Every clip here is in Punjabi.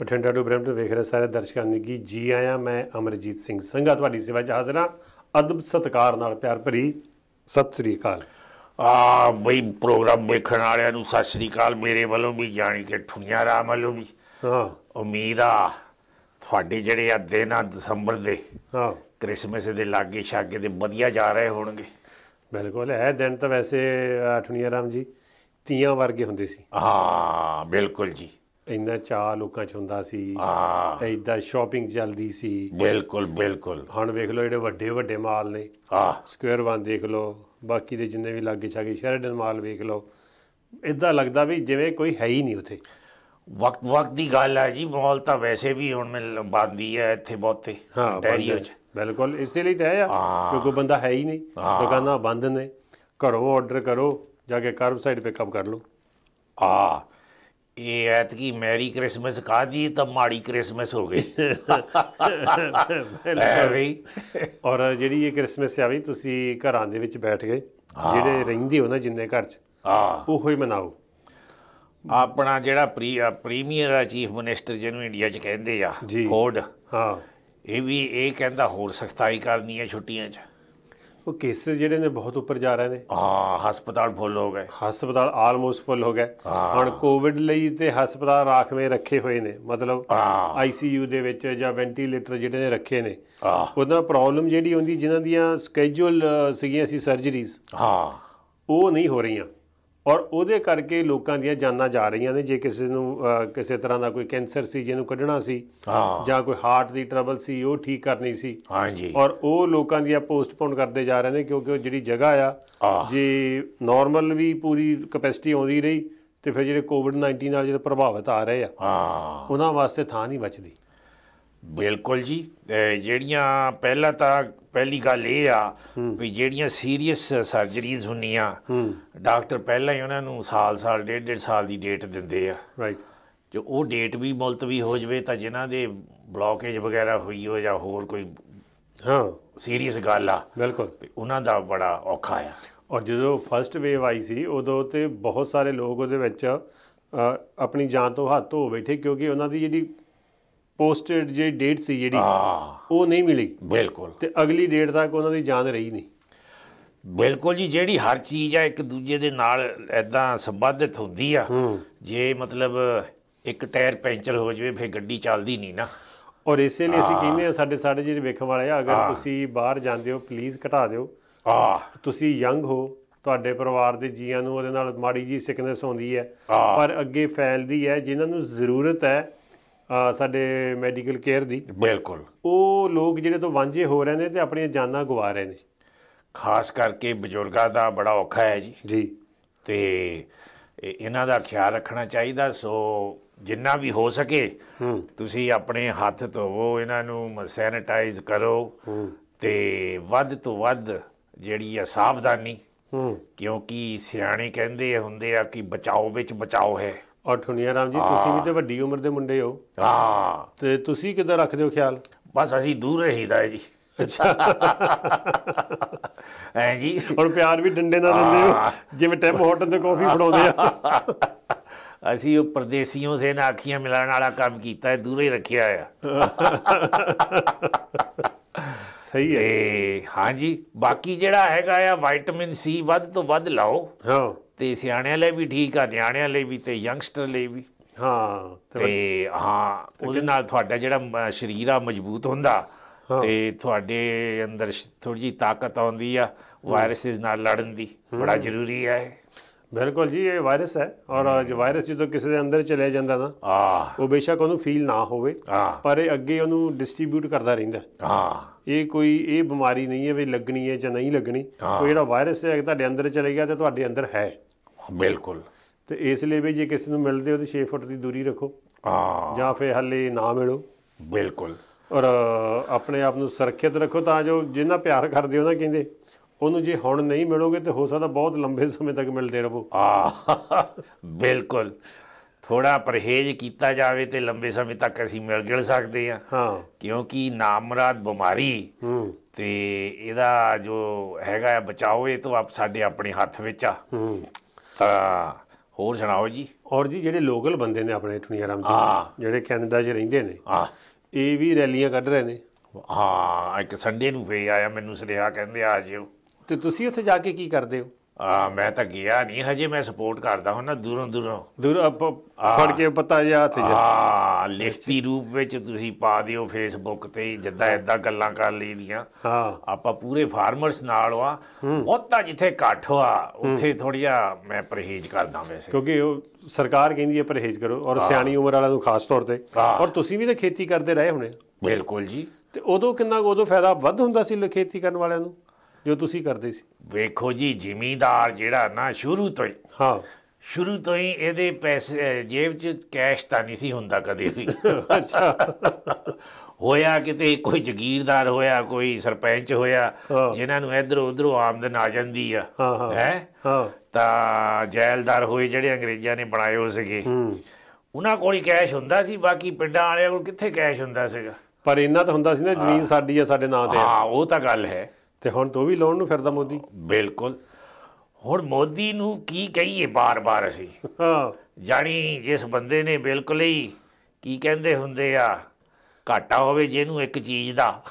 ਬਠਿੰਡਾ ਟੂ ਬਰੈਂਪਟਨ ਵੇਖ ਰਹੇ ਸਾਰੇ ਦਰਸ਼ਕਾਂ ਨੂੰ ਜੀ ਆਇਆਂ। ਮੈਂ ਅਮਰਜੀਤ ਸਿੰਘ ਸੰਘਾ ਤੁਹਾਡੀ ਸੇਵਾ 'ਚ ਹਾਜ਼ਰ ਹਾਂ। ਅਦਬ ਸਤਿਕਾਰ ਨਾਲ ਪਿਆਰ ਭਰੀ ਸਤਿ ਸ੍ਰੀ ਅਕਾਲ। ਬਈ ਪ੍ਰੋਗਰਾਮ ਵੇਖਣ ਵਾਲਿਆਂ ਨੂੰ ਸਤਿ ਸ੍ਰੀ ਅਕਾਲ ਮੇਰੇ ਵੱਲੋਂ ਵੀ, ਜਾਣੀ ਕਿ ਠੁਣੀਆਂ ਰਾਮ ਵੱਲੋਂ ਵੀ। ਹਾਂ, ਉਮੀਦ ਆ ਤੁਹਾਡੇ ਜਿਹੜੇ ਆ ਦਿਨ ਆ ਦਸੰਬਰ ਦੇ, ਹਾਂ, ਕ੍ਰਿਸਮਸ ਦੇ ਲਾਗੇ ਛਾਗੇ ਦੇ ਵਧੀਆ ਜਾ ਰਹੇ ਹੋਣਗੇ। ਬਿਲਕੁਲ ਹੈ। ਦਿਨ ਤਾਂ ਵੈਸੇ ਠੁਣੀਆਂ ਰਾਮ ਜੀ ਤੀਆਂ ਵਰਗੇ ਹੁੰਦੇ ਸੀ। ਹਾਂ ਬਿਲਕੁਲ ਜੀ, ਇੰਨਾ ਚਾਅ ਲੋਕਾਂ 'ਚ ਹੁੰਦਾ ਸੀ, ਇੱਦਾਂ ਸ਼ਾਪਿੰਗ ਚੱਲਦੀ ਸੀ। ਬਿਲਕੁਲ ਬਿਲਕੁਲ। ਹੁਣ ਵੇਖ ਲਓ ਜਿਹੜੇ ਵੱਡੇ ਵੱਡੇ ਮਾਲ ਨੇ, ਸਕੁਅਰ ਵਨ ਦੇਖ ਲਓ, ਬਾਕੀ ਦੇ ਜਿੰਨੇ ਵੀ ਲਾਗੇ ਛਾਗੇ ਸ਼ੈਰਡਨ ਮਾਲ ਵੇਖ ਲਓ, ਇੱਦਾਂ ਲੱਗਦਾ ਵੀ ਜਿਵੇਂ ਕੋਈ ਹੈ ਹੀ ਨਹੀਂ ਉੱਥੇ। ਵਕਤ ਵਕਤ ਦੀ ਗੱਲ ਹੈ ਜੀ, ਮਾਲ ਤਾਂ ਵੈਸੇ ਵੀ ਹੁਣ ਬੰਦੀ ਹੈ ਇੱਥੇ ਬਹੁਤੇ ਟੈਰੀਓ 'ਚ। ਬਿਲਕੁਲ, ਇਸੇ ਲਈ ਤਾਂ ਹੈ ਆ ਕਿਉਂਕਿ ਬੰਦਾ ਹੈ ਹੀ ਨਹੀਂ, ਦੁਕਾਨਾਂ ਬੰਦ ਨੇ। ਘਰੋਂ ਆਰਡਰ ਕਰੋ, ਜਾ ਕੇ ਕਰਬ ਸਾਈਡ ਪਿਕਅਪ ਕਰ ਲਓ। ਇਹ ਐਤਕੀ ਮੈਰੀ ਕ੍ਰਿਸਮਸ ਕਾਹਦੀ, ਤਾਂ ਮਾੜੀ ਕ੍ਰਿਸਮਸ ਹੋ ਗਈ। ਔਰ ਜਿਹੜੀ ਇਹ ਕ੍ਰਿਸਮਸ ਆ ਵੀ ਤੁਸੀਂ ਘਰਾਂ ਦੇ ਵਿੱਚ ਬੈਠ ਕੇ ਜਿਹੜੇ ਰਹਿੰਦੇ ਹੋ ਨਾ ਜਿੰਨੇ ਘਰ 'ਚ, ਉਹੋ ਹੀ ਮਨਾਓ। ਆਪਣਾ ਜਿਹੜਾ ਪ੍ਰੀਮੀਅਰ ਆ, ਚੀਫ ਮਿਨਿਸਟਰ ਜਿਹਨੂੰ ਇੰਡੀਆ 'ਚ ਕਹਿੰਦੇ ਆ, ਫੋਰਡ, ਇਹ ਵੀ ਇਹ ਕਹਿੰਦਾ ਹੋਰ ਸਖਤਾਈ ਕਰਨੀ ਹੈ ਛੁੱਟੀਆਂ 'ਚ। ਉਹ ਕੇਸਿਸ ਜਿਹੜੇ ਨੇ ਬਹੁਤ ਉੱਪਰ ਜਾ ਰਹੇ ਨੇ। ਹਸਪਤਾਲ ਫੁੱਲ ਹੋ ਗਏ, ਹਸਪਤਾਲ ਆਲਮੋਸਟ ਫੁੱਲ ਹੋ ਗਏ। ਹੁਣ ਕੋਵਿਡ ਲਈ ਤੇ ਹਸਪਤਾਲ ਰਾਖਵੇਂ ਰੱਖੇ ਹੋਏ ਨੇ, ਮਤਲਬ ICU ਦੇ ਵਿੱਚ ਜਾਂ ਵੈਂਟੀਲੇਟਰ ਜਿਹੜੇ ਨੇ ਰੱਖੇ ਨੇ। ਉਹਦਾ ਪ੍ਰੋਬਲਮ ਜਿਹੜੀ ਹੁੰਦੀ, ਜਿਨ੍ਹਾਂ ਦੀਆਂ ਸਕੈਜੂਅਲ ਸੀਗੀਆਂ ਸੀ ਸਰਜਰੀਜ਼, ਉਹ ਨਹੀਂ ਹੋ ਰਹੀਆਂ, ਔਰ ਉਹਦੇ ਕਰਕੇ ਲੋਕਾਂ ਦੀਆਂ ਜਾਨਾਂ ਜਾ ਰਹੀਆਂ ਨੇ। ਜੇ ਕਿਸੇ ਨੂੰ ਕਿਸੇ ਤਰ੍ਹਾਂ ਦਾ ਕੋਈ ਕੈਂਸਰ ਸੀ ਜਿਹਨੂੰ ਕੱਢਣਾ ਸੀ, ਜਾਂ ਕੋਈ ਹਾਰਟ ਦੀ ਟਰਬਲ ਸੀ ਉਹ ਠੀਕ ਕਰਨੀ ਸੀ, ਔਰ ਉਹ ਲੋਕਾਂ ਦੀਆਂ ਪੋਸਟਪੋਨ ਕਰਦੇ ਜਾ ਰਹੇ ਨੇ, ਕਿਉਂਕਿ ਉਹ ਜਿਹੜੀ ਜਗ੍ਹਾ ਆ, ਜੇ ਨੋਰਮਲ ਵੀ ਪੂਰੀ ਕਪੈਸਿਟੀ ਆਉਂਦੀ ਰਹੀ ਤੇ ਫਿਰ ਜਿਹੜੇ COVID-19 ਨਾਲ ਜਿਹੜੇ ਪ੍ਰਭਾਵਿਤ ਆ ਰਹੇ ਆ, ਉਹਨਾਂ ਵਾਸਤੇ ਥਾਂ ਨਹੀਂ ਬਚਦੀ। ਬਿਲਕੁਲ ਜੀ। ਜਿਹੜੀਆਂ ਪਹਿਲੀ ਗੱਲ ਇਹ ਆ ਵੀ ਜਿਹੜੀਆਂ ਸੀਰੀਅਸ ਸਰਜਰੀਜ਼ ਹੁੰਦੀਆਂ, ਡਾਕਟਰ ਪਹਿਲਾਂ ਹੀ ਉਹਨਾਂ ਨੂੰ ਸਾਲ ਡੇਢ ਸਾਲ ਦੀ ਡੇਟ ਦਿੰਦੇ ਆ। ਜੇ ਉਹ ਡੇਟ ਵੀ ਮੁਲਤਵੀ ਹੋ ਜਾਵੇ ਤਾਂ ਜਿਨ੍ਹਾਂ ਦੇ ਬਲੋਕੇਜ ਵਗੈਰਾ ਹੋਈ ਹੋ ਜਾਂ ਹੋਰ ਕੋਈ ਸੀਰੀਅਸ ਗੱਲ ਆ, ਬਿਲਕੁਲ ਉਹਨਾਂ ਦਾ ਬੜਾ ਔਖਾ ਆ। ਔਰ ਜਦੋਂ ਫਸਟ ਵੇਵ ਆਈ ਸੀ ਉਦੋਂ ਤੇ ਬਹੁਤ ਸਾਰੇ ਲੋਕ ਉਹਦੇ ਵਿੱਚ ਆਪਣੀ ਜਾਨ ਤੋਂ ਹੱਥ ਧੋ ਬੈਠੇ, ਕਿਉਂਕਿ ਉਹਨਾਂ ਦੀ ਜਿਹੜੀ ਪੋਸਟਡ ਜਿਹੜੀ ਡੇਟ ਸੀ ਜਿਹੜੀ ਉਹ ਨਹੀਂ ਮਿਲੀ। ਬਿਲਕੁਲ। ਤੇ ਅਗਲੀ ਡੇਟ ਤੱਕ ਉਹਨਾਂ ਦੀ ਜਾਨ ਰਹੀ ਨਹੀਂ। ਬਿਲਕੁਲ ਜੀ। ਜਿਹੜੀ ਹਰ ਚੀਜ਼ ਆ ਇੱਕ ਦੂਜੇ ਦੇ ਨਾਲ ਇੱਦਾਂ ਸੰਬੰਧਿਤ ਹੁੰਦੀ ਆ। ਜੇ ਮਤਲਬ ਇੱਕ ਟਾਇਰ ਪੈਂਚਰ ਹੋ ਜਾਵੇ ਫਿਰ ਗੱਡੀ ਚੱਲਦੀ ਨਹੀਂ ਨਾ। ਔਰ ਇਸੇ ਲਈ ਅਸੀਂ ਕਹਿੰਦੇ ਹਾਂ ਸਾਡੇ ਜਿਹੜੇ ਵੇਖਣ ਵਾਲੇ ਆ, ਅਗਰ ਤੁਸੀਂ ਬਾਹਰ ਜਾਂਦੇ ਹੋ ਪਲੀਜ਼ ਘਟਾ ਦਿਓ। ਤੁਸੀਂ ਯੰਗ ਹੋ, ਤੁਹਾਡੇ ਪਰਿਵਾਰ ਦੇ ਜੀਆਂ ਨੂੰ ਉਹਦੇ ਨਾਲ ਮਾੜੀ ਜਿਹੀ ਸਿਕਨੈਸ ਆਉਂਦੀ ਹੈ, ਪਰ ਅੱਗੇ ਫੈਲਦੀ ਹੈ। ਜਿਨ੍ਹਾਂ ਨੂੰ ਜ਼ਰੂਰਤ ਹੈ ਸਾਡੇ ਮੈਡੀਕਲ ਕੇਅਰ ਦੀ, ਬਿਲਕੁਲ, ਉਹ ਲੋਕ ਜਿਹੜੇ ਤੋਂ ਵਾਂਝੇ ਹੋ ਰਹੇ ਨੇ ਤੇ ਆਪਣੀਆਂ ਜਾਨਾਂ ਗਵਾ ਰਹੇ ਨੇ। ਖਾਸ ਕਰਕੇ ਬਜ਼ੁਰਗਾਂ ਦਾ ਬੜਾ ਔਖਾ ਹੈ ਜੀ। ਤੇ ਇਹਨਾਂ ਦਾ ਖਿਆਲ ਰੱਖਣਾ ਚਾਹੀਦਾ। ਸੋ ਜਿੰਨਾ ਵੀ ਹੋ ਸਕੇ ਤੁਸੀਂ ਆਪਣੇ ਹੱਥ ਧੋਵੋ, ਇਹਨਾਂ ਨੂੰ ਸੈਨੀਟਾਈਜ਼ ਕਰੋ, ਤੇ ਵੱਧ ਤੋਂ ਵੱਧ ਜਿਹੜੀ ਆ ਸਾਵਧਾਨੀ, ਕਿਉਂਕਿ ਸਿਆਣੇ ਕਹਿੰਦੇ ਹੁੰਦੇ ਆ ਕਿ ਬਚਾਓ ਵਿੱਚ ਬਚਾਓ ਹੈ। ਔਰ ਠੁਣੀਆਂ ਰਾਮ ਜੀ, ਤੁਸੀਂ ਵੀ ਤੇ ਵੱਡੀ ਉਮਰ ਦੇ ਮੁੰਡੇ ਹੋ, ਤੇ ਤੁਸੀਂ ਕਿੱਦਾਂ ਰੱਖਦੇ ਹੋ ਖਿਆਲ? ਬਸ ਅਸੀਂ ਦੂਰ ਰਹੀਦਾ ਹੈ ਜੀ। ਅੱਛਾ ਐ ਜੀ। ਹੁਣ ਪਿਆਰ ਵੀ ਡੰਡੇ ਨਾਲ ਦਿੰਦੇ ਹੋ, ਜਿਵੇਂ ਟਿਮ ਹੋਟਲ ਤੇ ਕੌਫੀ ਫੜਾਉਂਦੇ ਆ। ਅਸੀਂ ਉਹ ਪਰਦੇਸੀਆਂ ਸੇ ਨਾ ਅੱਖੀਆਂ ਮਿਲਾਉਣ ਵਾਲਾ ਕੰਮ ਕੀਤਾ ਹੈ, ਦੂਰ ਹੀ ਰੱਖਿਆ ਆ। ਸਹੀ ਹੈ। ਹਾਂਜੀ, ਬਾਕੀ ਜਿਹੜਾ ਹੈਗਾ ਆ ਵਿਟਾਮਿਨ C ਵੱਧ ਤੋਂ ਵੱਧ ਲਾਓ, ਤੇ ਸਿਆਣਿਆਂ ਲਈ ਵੀ ਠੀਕ ਆ, ਨਿਆਣਿਆਂ ਲਈ ਵੀ ਤੇ ਯੰਗਸਟਰ ਲਈ ਵੀ। ਤੇ ਉਹਦੇ ਨਾਲ ਤੁਹਾਡਾ ਜਿਹੜਾ ਸਰੀਰ ਆ ਮਜ਼ਬੂਤ ਹੁੰਦਾ, ਤੇ ਤੁਹਾਡੇ ਅੰਦਰ ਥੋੜ੍ਹੀ ਜਿਹੀ ਤਾਕਤ ਆਉਂਦੀ ਆ ਵਾਇਰਸਿਸ ਨਾਲ ਲੜਨ ਦੀ। ਬੜਾ ਜ਼ਰੂਰੀ ਹੈ। ਬਿਲਕੁਲ ਜੀ, ਇਹ ਵਾਇਰਸ ਹੈ, ਔਰ ਵਾਇਰਸ ਜਦੋਂ ਕਿਸੇ ਦੇ ਅੰਦਰ ਚਲਿਆ ਜਾਂਦਾ ਨਾ, ਉਹ ਬੇਸ਼ੱਕ ਉਹਨੂੰ ਫੀਲ ਨਾ ਹੋਵੇ, ਪਰ ਇਹ ਅੱਗੇ ਉਹਨੂੰ ਡਿਸਟਰੀਬਿਊਟ ਕਰਦਾ ਰਹਿੰਦਾ। ਇਹ ਬਿਮਾਰੀ ਨਹੀਂ ਹੈ ਵੀ ਲੱਗਣੀ ਹੈ ਜਾਂ ਨਹੀਂ ਲੱਗਣੀ। ਉਹ ਜਿਹੜਾ ਵਾਇਰਸ ਹੈ ਤੁਹਾਡੇ ਅੰਦਰ ਚਲੇ ਗਿਆ ਤੇ ਤੁਹਾਡੇ ਅੰਦਰ ਹੈ। ਬਿਲਕੁਲ। ਤੇ ਇਸ ਲਈ ਵੀ ਜੇ ਕਿਸੇ ਨੂੰ ਮਿਲਦੇ ਹੋ ਤਾਂ 6 ਫੁੱਟ ਦੀ ਦੂਰੀ ਰੱਖੋ, ਜਾਂ ਫਿਰ ਹਾਲੇ ਨਾ ਮਿਲੋ। ਬਿਲਕੁਲ। ਔਰ ਆਪਣੇ ਆਪ ਨੂੰ ਸੁਰੱਖਿਅਤ ਰੱਖੋ, ਤਾਂ ਜੋ ਜਿੰਨਾ ਪਿਆਰ ਕਰਦੇ ਹੋ ਨਾ, ਕਹਿੰਦੇ ਉਹਨੂੰ ਜੇ ਹੁਣ ਨਹੀਂ ਮਿਲੋਗੇ ਤਾਂ ਹੋ ਸਕਦਾ ਬਹੁਤ ਲੰਬੇ ਸਮੇਂ ਤੱਕ ਮਿਲਦੇ ਰਹੋ। ਬਿਲਕੁਲ। ਥੋੜ੍ਹਾ ਪਰਹੇਜ਼ ਕੀਤਾ ਜਾਵੇ ਤੇ ਲੰਬੇ ਸਮੇਂ ਤੱਕ ਅਸੀਂ ਮਿਲ ਗਿਲ ਸਕਦੇ ਹਾਂ, ਕਿਉਂਕਿ ਨਾਮੁਰਾਦ ਬਿਮਾਰੀ ਤੇ ਇਹਦਾ ਜੋ ਹੈਗਾ ਬਚਾਓ, ਇਹ ਤੋਂ ਸਾਡੇ ਆਪਣੇ ਹੱਥ ਵਿੱਚ ਆ। ਤਾਂ ਹੋਰ ਸੁਣਾਓ ਜੀ। ਔਰ ਜੀ ਜਿਹੜੇ ਲੋਕਲ ਬੰਦੇ ਨੇ ਆਪਣੇ ਠੁਣੀਆਰਾਮ ਜੀ, ਜਿਹੜੇ ਕੈਨੇਡਾ 'ਚ ਰਹਿੰਦੇ ਨੇ, ਇਹ ਵੀ ਰੈਲੀਆਂ ਕੱਢ ਰਹੇ ਨੇ। ਹਾਂ, ਇੱਕ ਸੰਡੇ ਨੂੰ ਫੇਰ ਆਇਆ, ਮੈਨੂੰ ਸੁਨੇਹਾ ਕਹਿੰਦੇ ਆ ਜਿਓ। ਤੇ ਤੁਸੀਂ ਉੱਥੇ ਜਾ ਕੇ ਕੀ ਕਰਦੇ ਹੋ? ਮੈਂ ਤਾਂ ਗਿਆ ਨਹੀਂ ਹਜੇ, ਮੈਂ ਸਪੋਰਟ ਕਰਦਾ ਹੁਣ ਨਾ ਦੂਰੋਂ ਫੜ ਕੇ ਪਤਾ ਜਿਹਾ ਹੱਥ 'ਚ। ਹਾਂ, ਲਿਖਤੀ ਰੂਪ ਵਿੱਚ ਤੁਸੀਂ ਪਾ ਦਿਓ ਫੇਸਬੁੱਕ ਤੇ, ਜਿੱਦਾਂ ਏਦਾਂ ਗੱਲਾਂ ਕਰ ਲਈਦੀਆਂ। ਆਪਾਂ ਪੂਰੇ ਫਾਰਮਰਸ ਨਾਲ ਆ, ਬਹੁਤਾ ਜਿੱਥੇ ਇਕੱਠ ਹੋਆ ਉੱਥੇ ਥੋੜ੍ਹਾ ਜਿਹਾ ਮੈਂ ਪਰਹੇਜ਼ ਕਰਦਾ ਵੈਸੇ, ਕਿਉਂਕਿ ਉਹ ਸਰਕਾਰ ਕਹਿੰਦੀ ਹੈ ਪਰਹੇਜ਼ ਕਰੋ, ਔਰ ਸਿਆਣੀ ਉਮਰ ਵਾਲਿਆਂ ਨੂੰ ਖਾਸ ਤੌਰ ਤੇ। ਔਰ ਤੁਸੀਂ ਵੀ ਤਾਂ ਖੇਤੀ ਕਰਦੇ ਰਹੇ ਹੋਣੇ। ਬਿਲਕੁਲ ਜੀ। ਤੇ ਉਦੋਂ ਉਦੋਂ ਫਾਇਦਾ ਵੱਧ ਹੁੰਦਾ ਸੀ ਖੇਤੀ ਕਰਨ ਵਾਲਿਆਂ ਨੂੰ ਜੋ ਤੁਸੀਂ ਕਰਦੇ ਸੀ? ਵੇਖੋ ਜੀ, ਜ਼ਿਮੀਂਦਾਰ ਜਿਹੜਾ ਨਾ ਸ਼ੁਰੂ ਤੋਂ ਹੀ ਇਹਦੇ ਪੈਸੇ ਜੇਬ 'ਚ ਕੈਸ਼ ਤਾਂ ਨਹੀਂ ਸੀ ਹੁੰਦਾ ਕਦੇ ਵੀ। ਅੱਛਾ। ਹੋਇਆ ਕਿਤੇ ਕੋਈ ਜ਼ਗੀਰਦਾਰ ਹੋਇਆ, ਕੋਈ ਸਰਪੰਚ ਹੋਇਆ, ਜਿਨ੍ਹਾਂ ਨੂੰ ਇੱਧਰੋਂ ਉੱਧਰੋਂ ਆਮਦਨ ਆ ਜਾਂਦੀ ਆ ਹੈ, ਤਾਂ ਜੈਲਦਾਰ ਹੋਏ ਜਿਹੜੇ ਅੰਗਰੇਜ਼ਾਂ ਨੇ ਬਣਾਏ ਹੋ ਸੀਗੇ, ਉਹਨਾਂ ਕੋਲ ਹੀ ਕੈਸ਼ ਹੁੰਦਾ ਸੀ। ਬਾਕੀ ਪਿੰਡਾਂ ਵਾਲਿਆਂ ਕੋਲ ਕਿੱਥੇ ਕੈਸ਼ ਹੁੰਦਾ ਸੀਗਾ। ਪਰ ਇਹਨਾਂ ਤਾਂ ਹੁੰਦਾ ਸੀ ਨਾ, ਜ਼ਮੀਨ ਸਾਡੀ ਆ, ਸਾਡੇ ਨਾਂ ਤੇ। ਹਾਂ, ਉਹ ਤਾਂ ਗੱਲ ਹੈ। ਤੇ ਹੁਣ ਤੋਂ ਵੀ ਲਾਉਣ ਨੂੰ ਫਿਰਦਾ ਮੋਦੀ। ਬਿਲਕੁਲ। ਹੁਣ ਮੋਦੀ ਨੂੰ ਕੀ ਕਹੀਏ ਬਾਰ-ਬਾਰ ਅਸੀਂ। ਜਾਣੀ ਜਿਸ ਬੰਦੇ ਨੇ ਬਿਲਕੁਲ ਹੀ ਕੀ ਕਹਿੰਦੇ ਹੁੰਦੇ ਆ, ਘਾਟਾ ਹੋਵੇ ਜਿਹਨੂੰ ਇੱਕ ਚੀਜ਼ ਦਾ,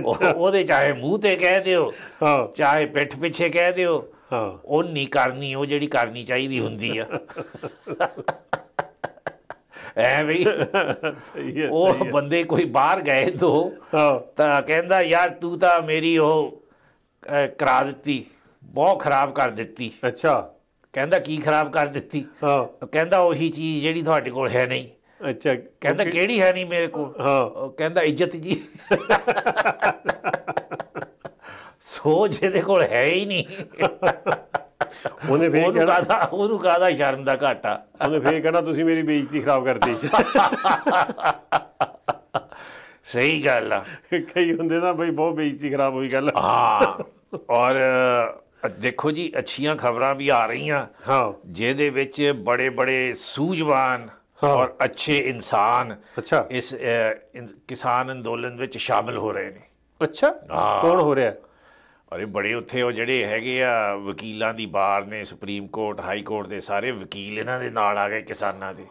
ਉਹਦੇ ਚਾਹੇ ਮੂੰਹ ਤੇ ਕਹਿ ਦਿਓ, ਚਾਹੇ ਪਿੱਠ ਪਿੱਛੇ ਕਹਿ ਦਿਓ, ਉਹ ਨਹੀਂ ਕਰਨੀ ਉਹ ਜਿਹੜੀ ਕਰਨੀ ਚਾਹੀਦੀ ਹੁੰਦੀ ਆ। ਬਈ ਉਹ ਬੰਦੇ ਕੋਈ ਬਾਹਰ ਗਏ ਤੋਂ ਤਾਂ ਕਹਿੰਦਾ ਯਾਰ ਤੂੰ ਤਾਂ ਮੇਰੀ ਉਹ ਕਰਾ ਦਿੱਤੀ, ਬਹੁਤ ਖਰਾਬ ਕਰ ਦਿੱਤੀ। ਅੱਛਾ। ਕਹਿੰਦਾ ਕੀ ਖਰਾਬ ਕਰ ਦਿੱਤੀ? ਕਹਿੰਦਾ ਉਹੀ ਚੀਜ਼ ਜਿਹੜੀ ਤੁਹਾਡੇ ਕੋਲ ਹੈ ਨਹੀਂ। ਅੱਛਾ। ਕਹਿੰਦਾ ਕਿਹੜੀ ਹੈ ਨਹੀਂ ਮੇਰੇ ਕੋਲ? ਕਹਿੰਦਾ ਇੱਜ਼ਤ ਜੀ। ਸੋਚ ਜਿਹਦੇ ਕੋਲ ਹੈ ਹੀ ਨਹੀਂ, ਉਹਨੂੰ ਕਾਹਦਾ ਸ਼ਰਮ ਦਾ ਘਾਟਾ। ਉਹਨੇ ਫੇਰ ਕਹਿਣਾ ਤੁਸੀਂ ਮੇਰੀ ਬੇਇੱਜ਼ਤੀ ਖਰਾਬ ਕਰਤੀ। ਸਹੀ ਗੱਲ ਆ। ਕਈ ਹੁੰਦੇ ਨਾ ਬਈ ਬਹੁਤ ਬੇਇੱਜ਼ਤੀ ਖਰਾਬ ਹੋਈ ਗੱਲ। ਹਾਂ, ਔਰ ਦੇਖੋ ਜੀ, ਅੱਛੀਆਂ ਖਬਰਾਂ ਵੀ ਆ ਰਹੀਆਂ ਜਿਹਦੇ ਵਿੱਚ ਬੜੇ ਬੜੇ ਸੂਝਵਾਨ ਔਰ ਅੱਛੇ ਇਨਸਾਨ ਇਸ ਕਿਸਾਨ ਅੰਦੋਲਨ ਵਿੱਚ ਸ਼ਾਮਿਲ ਹੋ ਰਹੇ ਨੇ। ਅੱਛਾ, ਕੌਣ ਹੋ ਰਿਹਾ? ਅਰੇ ਬੜੇ ਉੱਥੇ ਉਹ ਜਿਹੜੇ ਹੈਗੇ ਆ ਵਕੀਲਾਂ ਦੀ ਬਾਰ ਨੇ, ਸੁਪਰੀਮ ਕੋਰਟ, ਹਾਈ ਕੋਰਟ ਦੇ ਸਾਰੇ ਵਕੀਲ ਇਹਨਾਂ ਦੇ ਨਾਲ ਆ ਗਏ ਕਿਸਾਨਾਂ ਦੇ।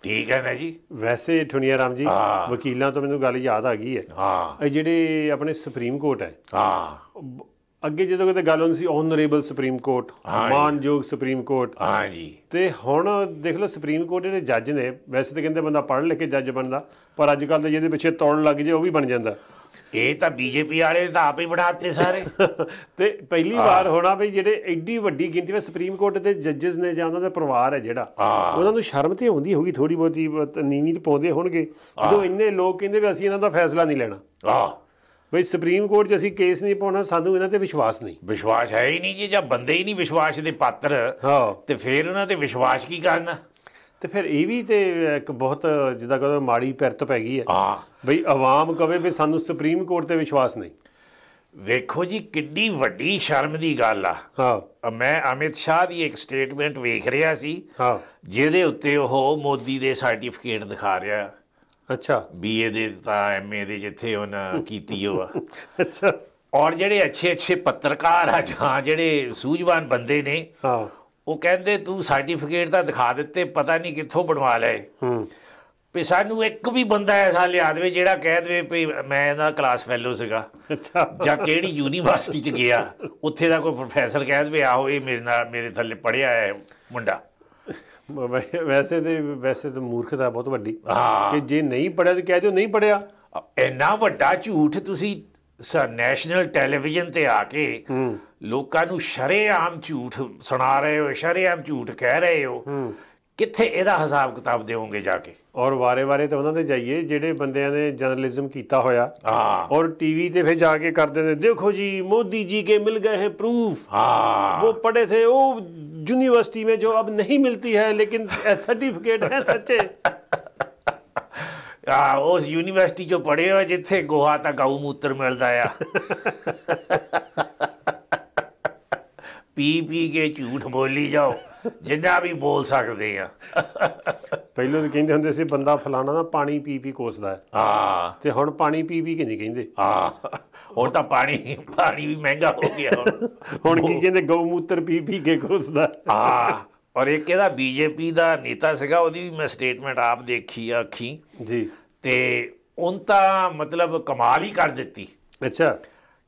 ਠੀਕ ਹੈ ਨਾ ਜੀ। ਵੈਸੇ ਠੁਣੀਆਰਾਮ ਜੀ, ਵਕੀਲਾਂ ਤੋਂ ਮੈਨੂੰ ਗੱਲ ਯਾਦ ਆ ਗਈ ਹੈ। ਇਹ ਜਿਹੜੇ ਆਪਣੇ ਸੁਪਰੀਮ ਕੋਰਟ ਹੈ, ਅੱਗੇ ਜਦੋਂ ਕਿਤੇ ਗੱਲ ਹੁੰਦੀ ਸੀ ਓਨਰੇਬਲ ਸੁਪਰੀਮ ਕੋਰਟ, ਮਾਨਯੋਗ ਸੁਪਰੀਮ ਕੋਰਟ, ਤੇ ਹੁਣ ਦੇਖ ਲਓ ਸੁਪਰੀਮ ਕੋਰਟ ਜਿਹੜੇ ਜੱਜ ਨੇ, ਵੈਸੇ ਤਾਂ ਕਹਿੰਦੇ ਬੰਦਾ ਪੜ੍ਹ ਲਿਖ ਕੇ ਜੱਜ ਬਣਦਾ, ਪਰ ਅੱਜ ਕੱਲ੍ਹ ਤਾਂ ਜਿਹਦੇ ਪਿੱਛੇ ਤੋੜ ਲੱਗ ਜੇ ਉਹ ਵੀ ਬਣ ਜਾਂਦਾ। ਇਹ ਤਾਂ ਬੀਜੇਪੀ ਵਾਲੇ ਤਾਂ ਆਪ ਹੀ ਬਣਾਤੇ ਸਾਰੇ। ਤੇ ਪਹਿਲੀ ਵਾਰ ਹੋਣਾ ਵੀ ਜਿਹੜੇ ਐਡੀ ਵੱਡੀ ਗਿਣਤੀ ਵਿੱਚ ਸੁਪਰੀਮ ਕੋਰਟ ਦੇ ਜੱਜਸ ਨੇ ਜਾਂ ਉਹਨਾਂ ਦਾ ਪਰਿਵਾਰ ਹੈ ਜਿਹੜਾ, ਉਹਨਾਂ ਨੂੰ ਸ਼ਰਮ ਤੇ ਆਉਂਦੀ ਹੋਊਗੀ ਥੋੜ੍ਹੀ ਬਹੁਤੀ, ਨੀਵੀਂ ਤਾਂ ਪਾਉਂਦੇ ਹੋਣਗੇ ਜਦੋਂ ਇੰਨੇ ਲੋਕ ਕਹਿੰਦੇ ਵੀ ਅਸੀਂ ਇਹਨਾਂ ਦਾ ਫੈਸਲਾ ਨਹੀਂ ਲੈਣਾ। ਬਈ ਸੁਪਰੀਮ ਕੋਰਟ 'ਚ ਅਸੀਂ ਕੇਸ ਨਹੀਂ ਪਾਉਣਾ, ਸਾਨੂੰ ਇਹਨਾਂ ਤੇ ਵਿਸ਼ਵਾਸ ਨਹੀਂ। ਵਿਸ਼ਵਾਸ ਹੈ ਹੀ ਨਹੀਂ ਜੀ। ਜਾਂ ਬੰਦੇ ਹੀ ਨਹੀਂ ਵਿਸ਼ਵਾਸ ਦੇ ਪਾਤਰ, ਤੇ ਫਿਰ ਉਹਨਾਂ ਤੇ ਵਿਸ਼ਵਾਸ ਕੀ ਕਰਨਾ? ਤੇ ਫਿਰ ਇਹ ਵੀ ਤੇ ਇੱਕ ਬਹੁਤ ਜਿੱਦਾਂ ਕਹਿੰਦੇ ਮਾੜੀ ਪਿਰਤ ਪੈ ਗਈ ਹੈ ਬਈ ਆਵਾਮ ਕਵੇ ਵੀ ਸਾਨੂੰ ਸੁਪਰੀਮ ਕੋਰਟ ਤੇ ਵਿਸ਼ਵਾਸ ਨਹੀਂ। ਵੇਖੋ ਜੀ, ਕਿੱਡੀ ਵੱਡੀ ਸ਼ਰਮ ਦੀ ਗੱਲ ਆ। ਮੈਂ ਅਮਿਤ ਸ਼ਾਹ ਦੀ ਇੱਕ ਸਟੇਟਮੈਂਟ ਵੇਖ ਰਿਹਾ ਸੀ ਜਿਹਦੇ ਉੱਤੇ ਉਹ ਮੋਦੀ ਦੇ ਸਰਟੀਫਿਕੇਟ ਦਿਖਾ ਰਿਹਾ। ਅੱਛਾ। BA ਦੇ ਤਾਂ MA ਦੇ ਜਿੱਥੇ ਉਹਨਾਂ ਕੀਤੀ ਉਹ ਆ। ਅੱਛਾ। ਔਰ ਜਿਹੜੇ ਅੱਛੇ ਪੱਤਰਕਾਰ ਆ ਜਾਂ ਜਿਹੜੇ ਸੂਝਵਾਨ ਬੰਦੇ ਨੇ, ਉਹ ਕਹਿੰਦੇ ਤੂੰ ਸਰਟੀਫਿਕੇਟ ਤਾਂ ਦਿਖਾ ਦਿੱਤੇ, ਪਤਾ ਨਹੀਂ ਕਿੱਥੋਂ ਬਣਵਾ ਲਏ, ਵੀ ਸਾਨੂੰ ਇੱਕ ਵੀ ਬੰਦਾ ਐਸਾ ਲਿਆ ਦੇਵੇ ਜਿਹੜਾ ਕਹਿ ਦੇਵੇ ਵੀ ਮੈਂ ਇਹਦਾ ਕਲਾਸ ਫੈਲੋ ਸੀਗਾ, ਜਾਂ ਕਿਹੜੀ ਯੂਨੀਵਰਸਿਟੀ 'ਚ ਗਿਆ, ਉੱਥੇ ਦਾ ਕੋਈ ਪ੍ਰੋਫੈਸਰ ਕਹਿ ਦੇਵੇ ਆਹੋ ਇਹ ਮੇਰੇ ਥੱਲੇ ਪੜ੍ਹਿਆ ਹੈ ਮੁੰਡਾ। ਵੈਸੇ ਤਾਂ ਮੂਰਖਤਾ ਬਹੁਤ ਵੱਡੀ ਕਿ ਜੇ ਨਹੀਂ ਪੜ੍ਹਿਆ ਤਾਂ ਕਹਿ ਦਿਓ ਨਹੀਂ ਪੜ੍ਹਿਆ। ਇੰਨਾ ਵੱਡਾ ਝੂਠ ਤੁਸੀਂ ਨੈਸ਼ਨਲ ਟੈਲੀਵਿਜ਼ਨ ਤੇ ਆ ਕੇ ਲੋਕਾਂ ਨੂੰ ਸ਼ਰੇਆਮ ਝੂਠ ਸੁਣਾ ਰਹੇ ਹੋ, ਸ਼ਰੇਆਮ ਝੂਠ ਕਹਿ ਰਹੇ ਹੋ, ਕਿੱਥੇ ਇਹਦਾ ਹਿਸਾਬ ਕਿਤਾਬ ਦਿਓਗੇ ਜਾ ਕੇ? ਔਰ ਵਾਰੇ ਤਾਂ ਉਹਨਾਂ ਦੇ ਜਾਈਏ ਜਿਹੜੇ ਬੰਦਿਆਂ ਨੇ ਜਰਨਲਿਜ਼ਮ ਕੀਤਾ ਹੋਇਆ, ਔਰ ਟੀਵੀ ਤੇ ਫਿਰ ਜਾ ਕੇ ਕਰਦੇ ਨੇ, ਦੇਖੋ ਜੀ मोदी जी के मिल गए हैं प्रूफ, वो पढ़े थे वो यूनिवर्सिटी में जो अब नहीं मिलती है लेकिन सर्टिफिकेट है सच्चे। उस यूनिवर्सिटी जो पढ़े हो जिथे गोहा ਤਾਂ ਗਊ ਮੂਤਰ ਮਿਲਦਾ ਆ। ਪੀ ਕੇ ਝੂਠ ਬੋਲੀ ਜਾਓ ਜਿੰਨਾ ਵੀ ਬੋਲ ਸਕਦੇ ਆ। ਪਹਿਲਾਂ ਤਾਂ ਕਹਿੰਦੇ ਹੁੰਦੇ ਸੀ ਬੰਦਾ ਫਲਾਣਾ ਨਾ ਪਾਣੀ ਪੀ ਕੋਸਦਾ ਹੈ। ਹਾਂ, ਤੇ ਹੁਣ ਪਾਣੀ ਪੀ ਕੇ ਨਹੀਂ ਕਹਿੰਦੇ। ਹਾਂ, ਹੁਣ ਤਾਂ ਪਾਣੀ ਵੀ ਮਹਿੰਗਾ ਹੋ ਗਿਆ। ਹੁਣ ਕੀ ਕਹਿੰਦੇ, ਗਊ ਮੂਤਰ ਪੀ ਕੇ ਕੋਸਦਾ। ਹਾਂ, ਔਰ ਇੱਕ ਇਹਦਾ ਬੀਜੇਪੀ ਦਾ ਨੇਤਾ ਸੀਗਾ, ਉਹਦੀ ਵੀ ਮੈਂ ਸਟੇਟਮੈਂਟ ਆਪ ਦੇਖੀ ਆ ਅੱਖੀਂ ਜੀ, ਤੇ ਉਹਨ ਤਾਂ ਮਤਲਬ ਕਮਾਲ ਹੀ ਕਰ ਦਿੱਤੀ। ਅੱਛਾ,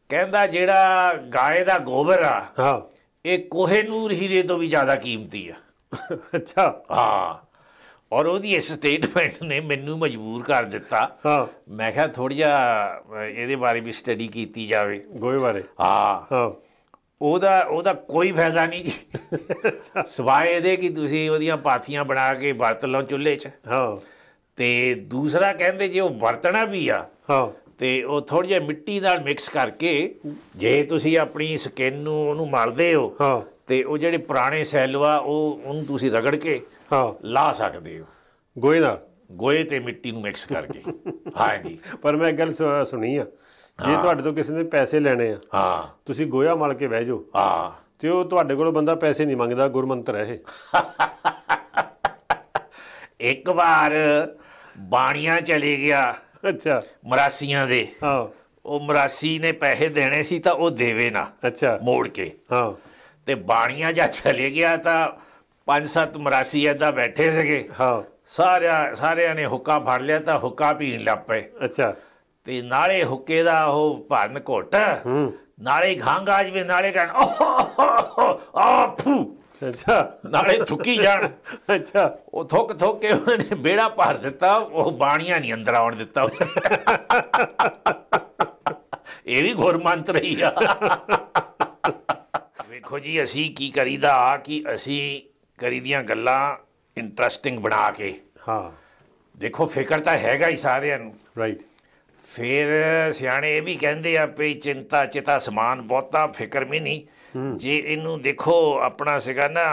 ਕਹਿੰਦਾ ਜਿਹੜਾ ਗਾਏ ਦਾ ਗੋਬਰ ਆ, ਹਾਂ, ਇਹ ਕੋਹੇ-ਨੂਰ ਹੀਰੇ ਤੋਂ ਵੀ ਜ਼ਿਆਦਾ ਕੀਮਤੀ ਆ। ਅੱਛਾ, ਹਾਂ, ਔਰ ਉਹਦੀ ਇਸ ਸਟੇਟਮੈਂਟ ਨੇ ਮੈਨੂੰ ਮਜਬੂਰ ਕਰ ਦਿੱਤਾ। ਹਾਂ, ਮੈਂ ਕਿਹਾ ਥੋੜ੍ਹਾ ਜਿਹਾ ਇਹਦੇ ਬਾਰੇ ਵੀ ਸਟੱਡੀ ਕੀਤੀ ਜਾਵੇ, ਗੋਹੇ ਬਾਰੇ। ਹਾਂ, ਹਾਂ, ਉਹਦਾ ਕੋਈ ਫਾਇਦਾ ਨਹੀਂ ਜੀ, ਸਿਵਾਏ ਇਹਦੇ ਕਿ ਤੁਸੀਂ ਉਹਦੀਆਂ ਪਾਥੀਆਂ ਬਣਾ ਕੇ ਵਰਤ ਲਓ ਚੁੱਲ੍ਹੇ 'ਚ। ਹਾਂ, ਤੇ ਦੂਸਰਾ ਕਹਿੰਦੇ ਜੇ ਉਹ ਵਰਤਣਾ ਵੀ ਆ, ਹਾਂ, ਤੇ ਉਹ ਥੋੜ੍ਹਾ ਜਿਹਾ ਮਿੱਟੀ ਨਾਲ ਮਿਕਸ ਕਰਕੇ ਜੇ ਤੁਸੀਂ ਆਪਣੀ ਸਕਿਨ ਨੂੰ ਉਹਨੂੰ ਮਲਦੇ ਹੋ, ਹਾਂ, ਤੇ ਉਹ ਜਿਹੜੇ ਪੁਰਾਣੇ ਸੈੱਲ ਆ ਉਹਨੂੰ ਤੁਸੀਂ ਰਗੜ ਕੇ ਹਾਂ, ਲਾ ਸਕਦੇ ਹੋ ਗੋਹੇ ਨਾਲ, ਗੋਹੇ ਤੇ ਮਿੱਟੀ ਨੂੰ ਮਿਕਸ ਕਰਕੇ। ਹਾਂਜੀ, ਪਰ ਮੈਂ ਇੱਕ ਗੱਲ ਸੁਣੀ ਆ, ਜੇ ਤੁਹਾਡੇ ਤੋਂ ਕਿਸੇ ਨੇ ਪੈਸੇ ਲੈਣੇ ਆ, ਹਾਂ, ਤੁਸੀਂ ਗੋਹਾ ਮਲ ਕੇ ਬਹਿ ਜਾਓ, ਹਾਂ, ਤੇ ਉਹ ਤੁਹਾਡੇ ਕੋਲੋਂ ਬੰਦਾ ਪੈਸੇ ਨਹੀਂ ਮੰਗਦਾ। ਗੁਰਮੰਤਰ ਹੈ ਇਹ। ਇੱਕ ਵਾਰ ਬਾਣੀਆਂ ਚਲੇ ਗਿਆ ਅੱਛਾ, ਮਰਾਸੀਆਂ ਦੇ, ਹਾਂ, ਉਹ ਮਰਾਸੀ ਨੇ ਪੈਸੇ ਦੇਣੇ ਸੀ ਤਾਂ ਉਹ ਦੇਵੇ ਨਾ, ਅੱਛਾ, ਮੋੜ ਕੇ। ਹਾਂ, ਤੇ ਬਾਣੀਆਂ ਜਾਂ ਚਲੇ ਗਿਆ ਤਾਂ 5-7 ਮਰਾਸੀ ਏਦਾਂ ਬੈਠੇ ਸੀਗੇ, ਹਾਂ, ਸਾਰਿਆਂ ਨੇ ਹੁੱਕਾ ਫੜ ਲਿਆ ਤਾਂ ਹੁੱਕਾ ਪੀਣ ਲੱਗ ਪਏ, ਅੱਛਾ, ਤੇ ਨਾਲੇ ਹੁੱਕੇ ਦਾ ਉਹ ਭਰਨ ਘੁੱਟ, ਨਾਲੇ ਖੰਘ ਆ ਜਾਵੇ, ਨਾਲੇ ਕਹਿਣ ਆ ਫੂ, ਅੱਛਾ, ਨਾਲੇ ਥੁੱਕੀ ਜਾਣ। ਅੱਛਾ, ਉਹ ਥੁੱਕ ਕੇ ਉਹਨਾਂ ਨੇ ਬੇੜਾ ਭਰ ਦਿੱਤਾ, ਉਹ ਬਾਣੀਆਂ ਨਹੀਂ ਅੰਦਰ ਆਉਣ ਦਿੱਤਾ। ਇਹ ਵੀ ਗੁਰਮੰਤਰ ਹੀ ਆ। ਵੇਖੋ ਜੀ, ਅਸੀਂ ਕੀ ਕਰੀਦਾ ਕਿ ਅਸੀਂ ਕਰੀਦੀਆਂ ਗੱਲਾਂ ਇੰਟਰਸਟਿੰਗ ਬਣਾ ਕੇ। ਹਾਂ, ਦੇਖੋ ਫਿਕਰ ਤਾਂ ਹੈਗਾ ਹੀ ਸਾਰਿਆਂ ਨੂੰ। ਰਾਈਟ। ਫਿਰ ਸਿਆਣੇ ਇਹ ਵੀ ਕਹਿੰਦੇ ਆ ਵੀ ਚਿੰਤਾ ਚਿਤਾ ਸਮਾਨ, ਬਹੁਤਾ ਫਿਕਰ ਵੀ ਨਹੀਂ। ਜੇ ਇਹਨੂੰ ਦੇਖੋ, ਆਪਣਾ ਸੀਗਾ ਨਾ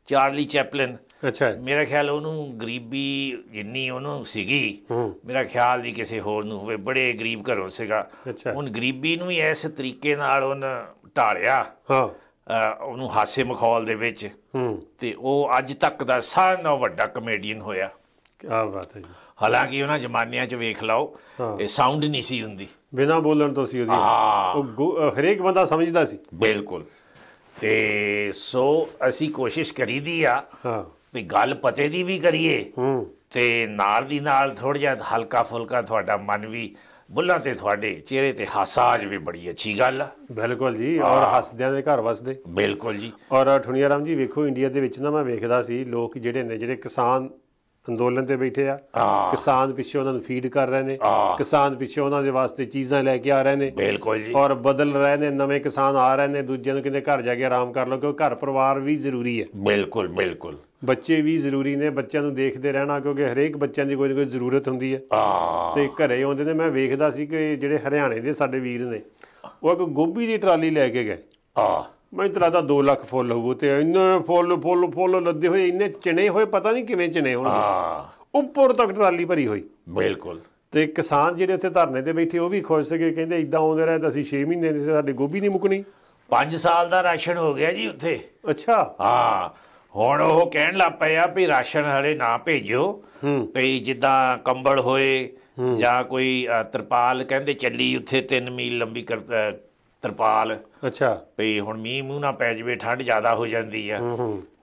ਚਾਰਲੀ ਚੈਪਲਿਨ, ਅੱਛਾ, ਮੇਰਾ ਖਿਆਲ ਉਹਨੂੰ ਗਰੀਬੀ ਜਿੰਨੀ ਉਹਨੂੰ ਸੀਗੀ, ਮੇਰਾ ਖਿਆਲ ਨਹੀਂ ਕਿਸੇ ਹੋਰ ਨੂੰ ਹੋਵੇ, ਬੜੇ ਗਰੀਬ ਘਰੋਂ ਸੀਗਾ। ਅੱਛਾ, ਹੁਣ ਗਰੀਬੀ ਨੂੰ ਹੀ ਇਸ ਤਰੀਕੇ ਨਾਲ ਉਹਨੇ ਢਾਲਿਆ, ਹਾਂ, ਉਹਨੂੰ ਹਾਸੇ ਮਖੌਲ ਦੇ ਵਿੱਚ, ਤੇ ਉਹ ਅੱਜ ਤੱਕ ਦਾ ਸਾਰਿਆਂ ਨਾਲੋਂ ਵੱਡਾ ਕਮੇਡੀਅਨ ਹੋਇਆ। ਕੀ ਬਾਤ ਹੈ ਜੀ। ਹਾਲਾਂਕਿ ਉਹਨਾਂ ਜ਼ਮਾਨਿਆਂ 'ਚ ਵੇਖ ਲਓ, ਇਹ ਸਾਊਂਡ ਨਹੀਂ ਸੀ ਹੁੰਦੀ, ਬਿਨਾਂ ਬੋਲਣ ਤੋਂ ਸੀ ਉਹਦੀ। ਉਹ ਹਰੇਕ ਬੰਦਾ ਸਮਝਦਾ ਸੀ। ਬਿਲਕੁਲ। ਤੇ ਸੋ ਅਸੀਂ ਕੋਸ਼ਿਸ਼ ਕਰੀਦੀ ਆ ਵੀ ਗੱਲ ਪਤੇ ਦੀ ਵੀ ਕਰੀਏ, ਤੇ ਨਾਲ ਦੀ ਨਾਲ ਥੋੜ੍ਹਾ ਜਿਹਾ ਹਲਕਾ ਫੁਲਕਾ ਤੁਹਾਡਾ ਮਨ ਵੀ, ਬੁੱਲਾਂ ਤੇ ਤੁਹਾਡੇ ਚਿਹਰੇ ਤੇ ਹਾਸਾ ਆ ਜਾਵੇ, ਬੜੀ ਅੱਛੀ ਗੱਲ ਆ। ਬਿਲਕੁਲ ਜੀ, ਔਰ ਹੱਸਦਿਆਂ ਦੇ ਘਰ ਵਸਦੇ। ਬਿਲਕੁਲ ਜੀ। ਔਰ ਠੁਣੀਆ ਰਾਮ ਜੀ, ਵੇਖੋ ਇੰਡੀਆ ਦੇ ਵਿੱਚ ਨਾ ਮੈਂ ਵੇਖਦਾ ਸੀ ਲੋਕ ਜਿਹੜੇ ਨੇ, ਜਿਹੜੇ ਕਿਸਾਨ ਅੰਦੋਲਨ ਤੇ ਬੈਠੇ ਆ, ਕਿਸਾਨ ਪਿੱਛੇ ਉਹਨਾਂ ਨੂੰ ਫੀਡ ਕਰ ਰਹੇ ਨੇ, ਕਿਸਾਨ ਪਿੱਛੇ ਉਹਨਾਂ ਦੇ ਵਾਸਤੇ ਚੀਜ਼ਾਂ ਲੈ ਕੇ ਆ ਰਹੇ ਨੇ। ਬਿਲਕੁਲ ਜੀ। ਔਰ ਬਦਲ ਰਹੇ ਨੇ, ਨਵੇਂ ਕਿਸਾਨ ਆ ਰਹੇ ਨੇ, ਦੂਜਿਆਂ ਨੂੰ ਕਹਿੰਦੇ ਘਰ ਜਾ ਕੇ ਆਰਾਮ ਕਰ ਲਓ, ਕਿਉਂਕਿ ਘਰ ਪਰਿਵਾਰ ਵੀ ਜ਼ਰੂਰੀ ਹੈ। ਬਿਲਕੁਲ ਬਿਲਕੁਲ। ਬੱਚੇ ਵੀ ਜ਼ਰੂਰੀ ਨੇ, ਬੱਚਿਆਂ ਨੂੰ ਦੇਖਦੇ ਰਹਿਣਾ, ਕਿਉਂਕਿ ਹਰੇਕ ਬੱਚਿਆਂ ਦੀ ਕੋਈ ਨਾ ਕੋਈ ਜ਼ਰੂਰਤ ਹੁੰਦੀ ਹੈ। ਤੇ ਘਰੇ ਆਉਂਦੇ ਨੇ, ਮੈਂ ਵੇਖਦਾ ਸੀ ਕਿ ਜਿਹੜੇ ਹਰਿਆਣੇ ਦੇ ਸਾਡੇ ਵੀਰ ਨੇ, ਉਹ ਇੱਕ ਗੋਭੀ ਦੀ ਟਰਾਲੀ ਲੈ ਕੇ ਗਏ। ਮੈਨੂੰ ਤਾਂ ਲੱਗਦਾ 2 ਲੱਖ ਫੁੱਲ ਹੋਊ, ਤੇ ਇੰਨੇ ਫੁੱਲ ਲੱਦੇ ਹੋਏ, ਇੰਨੇ ਚਿਣੇ ਹੋਏ, ਪਤਾ ਨਹੀਂ ਕਿਵੇਂ ਚਿਣੇ ਹੋਣਗੇ, ਉੱਪਰ ਤੱਕ ਟਰਾਲੀ ਭਰੀ ਹੋਈ। ਬਿਲਕੁਲ। ਤੇ ਕਿਸਾਨ ਜਿਹੜੇ ਉੱਥੇ ਧਰਨੇ ਤੇ ਬੈਠੇ, ਉਹ ਵੀ ਖੁਸ਼ ਸੀਗੇ, ਕਹਿੰਦੇ ਇਦਾਂ ਆਉਂਦੇ ਰਹੇ ਤਾਂ ਅਸੀਂ 6 ਮਹੀਨੇ ਦੀ ਸਾਡੀ ਗੋਭੀ ਨਹੀਂ ਮੁੱਕਣੀ। 5 ਸਾਲ ਦਾ ਰਾਸ਼ਨ ਹੋ ਗਿਆ ਜੀ ਉੱਥੇ। ਅੱਛਾ। ਹਾਂ, ਹੁਣ ਉਹ ਕਹਿਣ ਲੱਗ ਪਏ ਆ ਵੀ ਰਾਸ਼ਨ ਹਲੇ ਨਾ ਭੇਜੋ, ਵੀ ਜਿੱਦਾਂ ਕੰਬਲ ਹੋਏ ਜਾਂ ਕੋਈ ਤਰਪਾਲ, ਕਹਿੰਦੇ ਚੱਲੀ ਉੱਥੇ 3 ਮੀਲ ਲੰਬੀ ਤਰਪਾਲ। ਅੱਛਾ। ਵੀ ਹੁਣ ਮੀਂਹ ਮੂੰਹ ਨਾ ਪੈ ਜਾਵੇ, ਠੰਡ ਜ਼ਿਆਦਾ ਹੋ ਜਾਂਦੀ ਆ,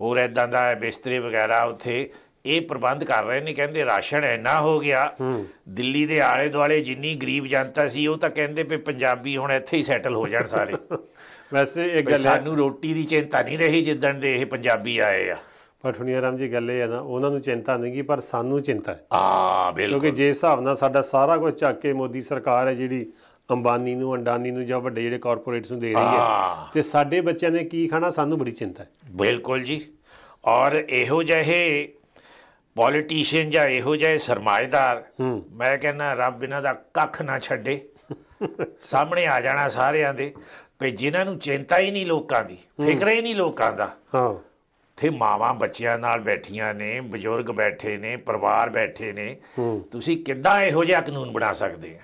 ਹੋਰ ਇੱਦਾਂ ਦਾ ਬਿਸਤਰੇ ਵਗੈਰਾ ਉੱਥੇ ਇਹ ਪ੍ਰਬੰਧ ਕਰ ਰਹੇ ਨੇ। ਕਹਿੰਦੇ ਰਾਸ਼ਨ ਇੰਨਾ ਹੋ ਗਿਆ, ਦਿੱਲੀ ਦੇ ਆਲੇ ਦੁਆਲੇ ਜਿੰਨੀ ਗਰੀਬ ਜਨਤਾ ਸੀ, ਉਹ ਤਾਂ ਕਹਿੰਦੇ ਵੀ ਪੰਜਾਬੀ ਹੁਣ ਇੱਥੇ ਹੀ ਸੈਟਲ ਹੋ ਜਾਣ ਸਾਰੇ। ਵੈਸੇ ਇਹ ਗੱਲ, ਸਾਨੂੰ ਰੋਟੀ ਦੀ ਚਿੰਤਾ ਨਹੀਂ ਰਹੀ ਜਿੱਦਣ ਦੇ ਇਹ ਪੰਜਾਬੀ ਆਏ ਆ। ਪਰ ਠੁਣੀਆ ਰਾਮ ਜੀ, ਗੱਲ ਇਹ ਹੈ ਨਾ, ਉਹਨਾਂ ਨੂੰ ਚਿੰਤਾ ਨਹੀਂ ਗੀ, ਪਰ ਸਾਨੂੰ ਚਿੰਤਾ ਹੈ। ਬਿਲਕੁਲ। ਕਿਉਂਕਿ ਜੇ ਹਿਸਾਬ ਨਾਲ ਸਾਡਾ ਸਾਰਾ ਕੁਝ ਚੱਕ ਕੇ ਮੋਦੀ ਸਰਕਾਰ ਹੈ ਜਿਹੜੀ ਅੰਬਾਨੀ ਨੂੰ, ਅੰਡਾਨੀ ਨੂੰ ਜਾਂ ਵੱਡੇ ਜਿਹੜੇ ਕਾਰਪੋਰੇਟਸ ਨੂੰ ਦੇ ਰਹੀ ਹੈ, ਤੇ ਸਾਡੇ ਬੱਚਿਆਂ ਨੇ ਕੀ ਖਾਣਾ, ਸਾਨੂੰ ਬੜੀ ਚਿੰਤਾ ਹੈ। ਬਿਲਕੁਲ ਜੀ। ਔਰ ਇਹੋ ਜਿਹੇ ਪੋਲੀਟੀਸ਼ੀਅਨ ਜਾਂ ਇਹੋ ਜਿਹੇ ਸਰਮਾਏਦਾਰ, ਮੈਂ ਕਹਿੰਦਾ ਰੱਬ ਇਹਨਾਂ ਦਾ ਕੱਖ ਨਾ ਛੱਡੇ, ਸਾਹਮਣੇ ਆ ਜਾਣਾ ਸਾਰਿਆਂ ਦੇ, ਵੀ ਜਿਨ੍ਹਾਂ ਨੂੰ ਚਿੰਤਾ ਹੀ ਨਹੀਂ ਲੋਕਾਂ ਦੀ, ਫਿਕਰ ਹੀ ਨਹੀਂ ਲੋਕਾਂ ਦਾ। ਉੱਥੇ ਮਾਵਾਂ ਬੱਚਿਆਂ ਨਾਲ ਬੈਠੀਆਂ ਨੇ, ਬਜ਼ੁਰਗ ਬੈਠੇ ਨੇ, ਪਰਿਵਾਰ ਬੈਠੇ ਨੇ, ਤੁਸੀਂ ਕਿੱਦਾਂ ਇਹੋ ਜਿਹਾ ਕਾਨੂੰਨ ਬਣਾ ਸਕਦੇ ਆ?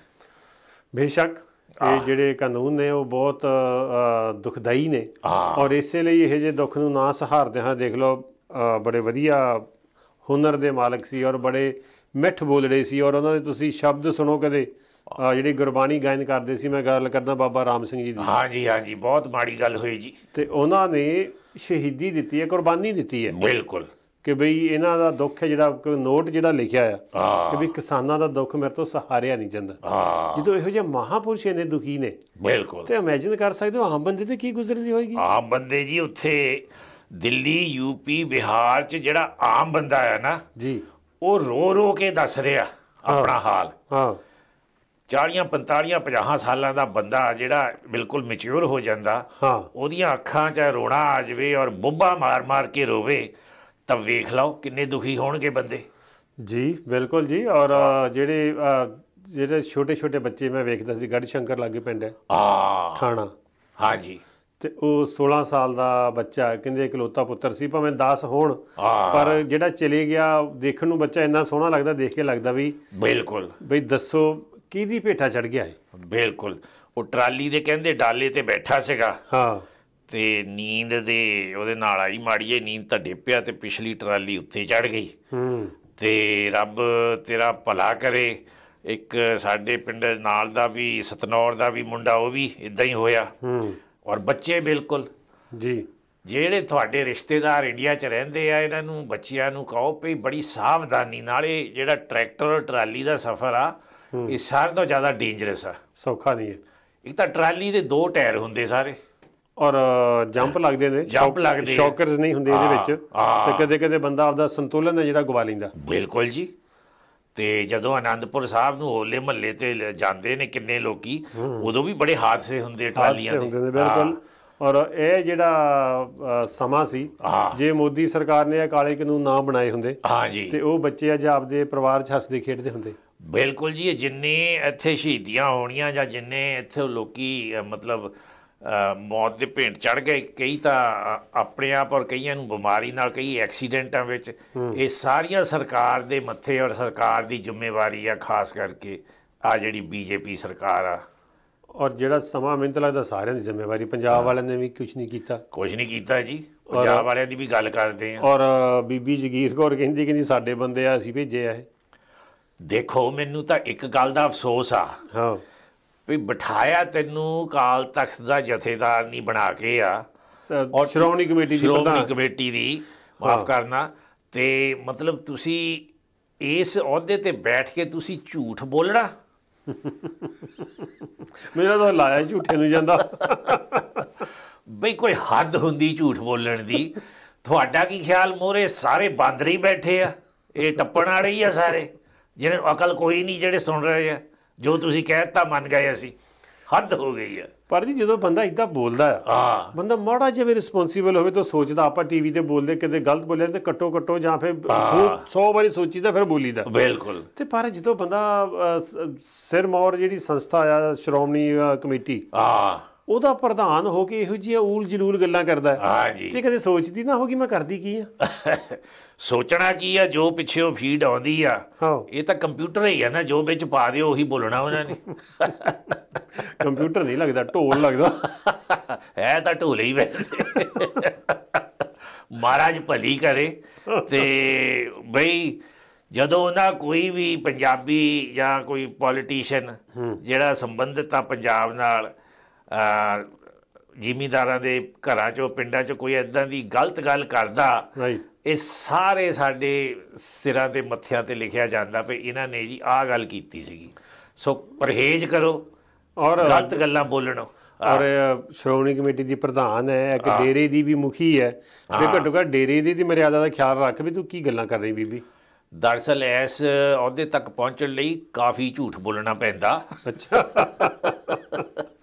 ਬੇਸ਼ੱਕ ਇਹ ਜਿਹੜੇ ਕਾਨੂੰਨ ਨੇ ਉਹ ਬਹੁਤ ਦੁਖਦਾਈ ਨੇ ਔਰ ਇਸੇ ਲਈ ਇਹ ਜੇ ਦੁੱਖ ਨੂੰ ਨਾ ਸਹਾਰਦੇ ਹਾਂ। ਦੇਖ ਲਓ ਬੜੇ ਵਧੀਆ ਹੁਨਰ ਦੇ ਮਾਲਕ ਸੀ ਔਰ ਬੜੇ ਮਿੱਠ ਬੋਲੜੇ ਸੀ ਔਰ ਉਹਨਾਂ ਦੇ ਤੁਸੀਂ ਸ਼ਬਦ ਸੁਣੋ ਕਦੇ ਜਿਹੜੀ ਗੁਰਬਾਣੀ ਗਾਇਨ ਕਰਦੇ ਸੀ। ਮੈਂ ਗੱਲ ਕਰਦਾ ਬਾਬਾ ਰਾਮ ਸਿੰਘ ਜੀ ਦੀ। ਹਾਂਜੀ ਹਾਂਜੀ, ਬਹੁਤ ਮਾੜੀ ਗੱਲ ਹੋਈ ਜੀ। ਤੇ ਉਹਨਾਂ ਨੇ ਸ਼ਹੀਦੀ ਦਿੱਤੀ ਹੈ, ਕੁਰਬਾਨੀ ਦਿੱਤੀ ਹੈ। ਬਿਲਕੁਲ, ਕਿ ਬਈ ਇਹਨਾਂ ਦਾ ਦੁੱਖ ਹੈ ਜਿਹੜਾ ਨੋਟ ਜਿਹੜਾ ਲਿਖਿਆ ਆ ਕਿ ਵੀ ਕਿਸਾਨਾਂ ਦਾ ਦੁੱਖ ਮੇਰੇ ਤੋਂ ਸਹਾਰਿਆ ਨਹੀਂ ਜਾਂਦਾ। ਜਦੋਂ ਇਹੋ ਜਿਹੇ ਮਹਾਂਪੁਰਸ਼ ਇੰਨੇ ਦੁਖੀ ਨੇ, ਬਿਲਕੁਲ, ਤੇ ਇਮੇਜਿਨ ਕਰ ਸਕਦੇ ਹੋ ਆਮ ਬੰਦੇ ਤੇ ਕੀ ਗੁਜ਼ਰਦੀ ਹੋਏਗੀ। ਆਮ ਬੰਦੇ ਜੀ ਉੱਥੇ ਦਿੱਲੀ, ਯੂਪੀ, ਬਿਹਾਰ 'ਚ ਜਿਹੜਾ ਆਮ ਬੰਦਾ ਆ ਨਾ ਜੀ, ਉਹ ਰੋ ਰੋ ਕੇ ਦੱਸ ਰਿਹਾ ਆਪਣਾ ਹਾਲ। 40, 45, 50 ਸਾਲਾਂ ਦਾ ਬੰਦਾ ਜਿਹੜਾ ਬਿਲਕੁਲ ਮੈਚਿਓਰ ਹੋ ਜਾਂਦਾ, ਉਹਦੀਆਂ ਅੱਖਾਂ 'ਚ ਰੋਣਾ ਆ ਜਾਵੇ ਔਰ ਬੁੱਬਾ ਮਾਰ ਮਾਰ ਕੇ ਰੋਵੇ, ਤਾਂ ਵੇਖ ਲਓ ਕਿੰਨੇ ਦੁਖੀ ਹੋਣਗੇ ਬੰਦੇ। ਜੀ ਬਿਲਕੁਲ ਜੀ। ਔਰ ਜਿਹੜੇ ਛੋਟੇ ਛੋਟੇ ਬੱਚੇ ਮੈਂ ਵੇਖਦਾ ਸੀ, ਗੜ੍ਹ ਸ਼ੰਕਰ ਲਾਗੇ ਪਿੰਡ ਹੈ ਠਾਣਾ, ਹਾਂਜੀ, ਤੇ ਉਹ 16 ਸਾਲ ਦਾ ਬੱਚਾ, ਕਹਿੰਦੇ ਇਕਲੌਤਾ ਪੁੱਤਰ ਸੀ, ਭਾਵੇਂ 10 ਹੋਣ, ਪਰ ਜਿਹੜਾ ਚਲੇ ਗਿਆ ਦੇਖਣ ਨੂੰ ਬੱਚਾ ਇੰਨਾ ਸੋਹਣਾ ਲੱਗਦਾ, ਦੇਖ ਕੇ ਲੱਗਦਾ ਵੀ ਬਿਲਕੁਲ ਬਈ ਦੱਸੋ ਕਿਹਦੀ ਭੇਟਾ ਚੜ ਗਿਆ ਹੈ। ਬਿਲਕੁਲ, ਉਹ ਟਰਾਲੀ ਦੇ ਕਹਿੰਦੇ ਡਾਲੇ ਤੇ ਬੈਠਾ ਸੀਗਾ, ਤੇ ਨੀਂਦ ਦੇ ਉਹਦੇ ਨਾਲ ਆਈ ਮਾੜੀ ਜਿਹੀ ਨੀਂਦ, ਤਾਂ ਡਿੱਪਿਆ ਤੇ ਪਿਛਲੀ ਟਰਾਲੀ ਉੱਤੇ ਚੜ ਗਈ। ਤੇ ਰੱਬ ਤੇਰਾ ਭਲਾ ਕਰੇ। ਇੱਕ ਸਾਡੇ ਪਿੰਡ ਨਾਲ ਦਾ ਵੀ, ਸਤਨੌਰ ਦਾ ਵੀ ਮੁੰਡਾ, ਉਹ ਵੀ ਇੱਦਾਂ ਹੀ ਹੋਇਆ। ਔਰ ਬੱਚੇ ਬਿਲਕੁਲ ਜੀ, ਜਿਹੜੇ ਤੁਹਾਡੇ ਰਿਸ਼ਤੇਦਾਰ ਇੰਡੀਆ 'ਚ ਰਹਿੰਦੇ ਆ, ਇਹਨਾਂ ਨੂੰ ਬੱਚਿਆਂ ਨੂੰ ਕਹੋ ਵੀ ਬੜੀ ਸਾਵਧਾਨੀ ਨਾਲ, ਇਹ ਜਿਹੜਾ ਟਰੈਕਟਰ ਟਰਾਲੀ ਦਾ ਸਫ਼ਰ ਆ ਇਹ ਸਾਰਿਆਂ ਤੋਂ ਜ਼ਿਆਦਾ ਡੇਂਜਰਸ ਆ, ਸੌਖਾ ਨਹੀਂ ਹੈ। ਇੱਕ ਤਾਂ ਟਰਾਲੀ ਦੇ 2 ਟਾਇਰ ਹੁੰਦੇ ਸਾਰੇ, ਔਰ ਜੰਪ ਲੱਗਦੇ ਨੇ, ਸ਼ੌਕਰਸ ਨਹੀਂ ਹੁੰਦੇ ਇਹਦੇ ਵਿੱਚ, ਤੇ ਕਦੇ ਕਦੇ ਬੰਦਾ ਆਪਦਾ ਸੰਤੁਲਨ ਹੈ ਜਿਹੜਾ ਗਵਾ ਲੈਂਦਾ। ਬਿਲਕੁਲ ਜੀ। ਤੇ ਜਦੋਂ ਆਨੰਦਪੁਰ ਸਾਹਿਬ ਨੂੰ ਹੋਲੇ ਮਹੱਲੇ ਤੇ ਜਾਂਦੇ ਨੇ ਕਿੰਨੇ ਲੋਕੀ, ਉਦੋਂ ਵੀ ਬੜੇ ਹਾਦਸੇ ਹੁੰਦੇ ਟਰਾਲੀਆਂ ਦੇ। ਬਿਲਕੁਲ। ਔਰ ਇਹ ਜਿਹੜਾ ਸਮਾਂ ਸੀ, ਜੇ ਮੋਦੀ ਸਰਕਾਰ ਨੇ ਇਹ ਕਾਲੇ ਕਾਨੂੰਨ ਨਾ ਬਣਾਏ ਹੁੰਦੇ, ਤੇ ਉਹ ਬੱਚੇ ਅੱਜ ਆਪਦੇ ਪਰਿਵਾਰ 'ਚ ਹੱਸਦੇ ਖੇਡਦੇ ਹੁੰਦੇ। ਬਿਲਕੁਲ ਜੀ। ਜਿੰਨੇ ਇੱਥੇ ਸ਼ਹੀਦੀਆਂ ਹੋਣੀਆਂ ਜਾਂ ਜਿੰਨੇ ਇੱਥੇ ਲੋਕੀ ਮਤਲਬ ਮੌਤ ਦੇ ਭੇਂਟ ਚੜ੍ਹ ਗਏ, ਕਈ ਤਾਂ ਆਪਣੇ ਆਪ ਔਰ ਕਈਆਂ ਨੂੰ ਬਿਮਾਰੀ ਨਾਲ, ਕਈ ਐਕਸੀਡੈਂਟਾਂ ਵਿੱਚ, ਇਹ ਸਾਰੀਆਂ ਸਰਕਾਰ ਦੇ ਮੱਥੇ ਔਰ ਸਰਕਾਰ ਦੀ ਜ਼ਿੰਮੇਵਾਰੀ ਆ, ਖਾਸ ਕਰਕੇ ਆ ਜਿਹੜੀ BJP ਸਰਕਾਰ ਆ। ਔਰ ਜਿਹੜਾ ਸਮਾਂ ਮੈਨੂੰ ਤਾਂ ਲੱਗਦਾ ਸਾਰਿਆਂ ਦੀ ਜ਼ਿੰਮੇਵਾਰੀ, ਪੰਜਾਬ ਵਾਲਿਆਂ ਨੇ ਵੀ ਕੁਛ ਨਹੀਂ ਕੀਤਾ ਜੀ। ਪੰਜਾਬ ਵਾਲਿਆਂ ਦੀ ਵੀ ਗੱਲ ਕਰਦੇ ਆ। ਔਰ ਬੀਬੀ ਜਗੀਰ ਕੌਰ ਕਹਿੰਦੀ ਸਾਡੇ ਬੰਦੇ ਆ, ਅਸੀਂ ਭੇਜੇ ਆ ਇਹ। ਦੇਖੋ, ਮੈਨੂੰ ਤਾਂ ਇੱਕ ਗੱਲ ਦਾ ਅਫਸੋਸ ਆ ਵੀ ਬਿਠਾਇਆ ਤੈਨੂੰ ਅਕਾਲ ਤਖ਼ਤ ਦਾ ਜਥੇਦਾਰ ਨਹੀਂ ਬਣਾ ਕੇ ਆ, ਸ਼੍ਰੋਮਣੀ ਕਮੇਟੀ ਦੀ ਮਾਫ ਕਰਨਾ, ਤੇ ਮਤਲਬ ਤੁਸੀਂ ਇਸ ਅਹੁਦੇ ਤੇ ਬੈਠ ਕੇ ਤੁਸੀਂ ਝੂਠ ਬੋਲਣਾ। ਮੇਰਾ ਤਾਂ ਲਾਇਆ ਝੂਠੇ ਨੂੰ ਜਾਂਦਾ। ਬਈ ਕੋਈ ਹੱਦ ਹੁੰਦੀ ਝੂਠ ਬੋਲਣ ਦੀ। ਤੁਹਾਡਾ ਕੀ ਖਿਆਲ, ਮੋਹਰੇ ਸਾਰੇ ਬਾਂਦਰ ਹੀ ਬੈਠੇ ਆ, ਇਹ ਟੱਪਣ ਵਾਲੇ ਹੀ ਆ ਸਾਰੇ, ਜਿਹਨਾਂ ਨੂੰ ਅਕਲ ਕੋਈ ਨਹੀਂ, ਜਿਹੜੇ ਸੁਣ ਰਹੇ ਆ ਜੋ ਤੁਸੀਂ ਕਹਿ ਦਿੱਤਾ ਮੰਨ ਗਏ ਅਸੀਂ। ਹੱਦ ਹੋ ਗਈ ਆ। ਪਰ ਜੀ ਜਦੋਂ ਬੰਦਾ ਇੱਦਾਂ ਬੋਲਦਾ ਆ, ਬੰਦਾ ਮਾੜਾ ਜਿਹਾ ਵੀ ਰਿਸਪੌਂਸੀਬਲ ਹੋਵੇ ਤਾਂ ਸੋਚਦਾ, ਆਪਾਂ ਟੀਵੀ ਤੇ ਬੋਲਦੇ ਕਿਤੇ ਗਲਤ ਬੋਲਿਆ ਤੇ ਕੱਟੋ ਜਾਂ ਫਿਰ 100 ਵਾਰੀ ਸੋਚੀਦਾ ਫਿਰ ਬੋਲੀਦਾ। ਬਿਲਕੁਲ। ਤੇ ਪਰ ਜਦੋਂ ਬੰਦਾ ਸਿਰਮੌਰ ਜਿਹੜੀ ਸੰਸਥਾ ਆ ਸ਼੍ਰੋਮਣੀ ਕਮੇਟੀ, ਉਹਦਾ ਪ੍ਰਧਾਨ ਹੋ ਕੇ ਇਹੋ ਜਿਹੀਆਂ ਊਲ ਜਲੂਲ ਗੱਲਾਂ ਕਰਦਾ, ਤੇ ਕਦੇ ਸੋਚਦੀ ਨਾ ਹੋਗੀ ਮੈਂ ਕਰਦੀ ਕੀ ਆ। ਸੋਚਣਾ ਕੀ ਆ, ਜੋ ਪਿੱਛੇ ਉਹ ਫੀਡ ਆਉਂਦੀ ਆ, ਇਹ ਤਾਂ ਕੰਪਿਊਟਰ ਹੀ ਆ ਨਾ, ਜੋ ਵਿੱਚ ਪਾ ਦਿਓ ਉਹੀ ਬੋਲਣਾ ਉਹਨਾਂ ਨੇ। ਕੰਪਿਊਟਰ ਨਹੀਂ ਲੱਗਦਾ, ਢੋਲ ਲੱਗਦਾ ਹੈ ਤਾਂ ਢੋਲ ਹੀ ਵੈਸੇ। ਮਹਾਰਾਜ ਭਲੀ ਕਰੇ। ਤੇ ਬਈ ਜਦੋਂ ਨਾ ਕੋਈ ਵੀ ਪੰਜਾਬੀ ਜਾਂ ਕੋਈ ਪੋਲੀਟੀਸ਼ੀਅਨ ਜਿਹੜਾ ਸੰਬੰਧਿਤ ਆ ਪੰਜਾਬ ਨਾਲ, ਜ਼ਿਮੀਂਦਾਰਾਂ ਦੇ ਘਰਾਂ 'ਚੋਂ, ਪਿੰਡਾਂ 'ਚੋਂ ਕੋਈ ਇੱਦਾਂ ਦੀ ਗਲਤ ਗੱਲ ਕਰਦਾ, ਇਹ ਸਾਰੇ ਸਾਡੇ ਸਿਰਾਂ 'ਤੇ ਮੱਥਿਆਂ 'ਤੇ ਲਿਖਿਆ ਜਾਂਦਾ ਵੀ ਇਹਨਾਂ ਨੇ ਜੀ ਆਹ ਗੱਲ ਕੀਤੀ ਸੀਗੀ। ਸੋ ਪਰਹੇਜ਼ ਕਰੋ ਔਰ ਗਲਤ ਗੱਲਾਂ ਬੋਲਣੋਂ। ਔਰ ਸ਼੍ਰੋਮਣੀ ਕਮੇਟੀ ਦੀ ਪ੍ਰਧਾਨ ਹੈ, ਇੱਕ ਡੇਰੇ ਦੀ ਵੀ ਮੁਖੀ ਹੈ, ਤੇ ਘੱਟੋ ਘੱਟ ਡੇਰੇ ਦੀ ਮਰਿਆਦਾ ਦਾ ਖਿਆਲ ਰੱਖ ਵੀ ਤੂੰ ਕੀ ਗੱਲਾਂ ਕਰ ਰਹੀ ਬੀਬੀ। ਦਰਅਸਲ ਇਸ ਅਹੁਦੇ ਤੱਕ ਪਹੁੰਚਣ ਲਈ ਕਾਫੀ ਝੂਠ ਬੋਲਣਾ ਪੈਂਦਾ। ਅੱਛਾ।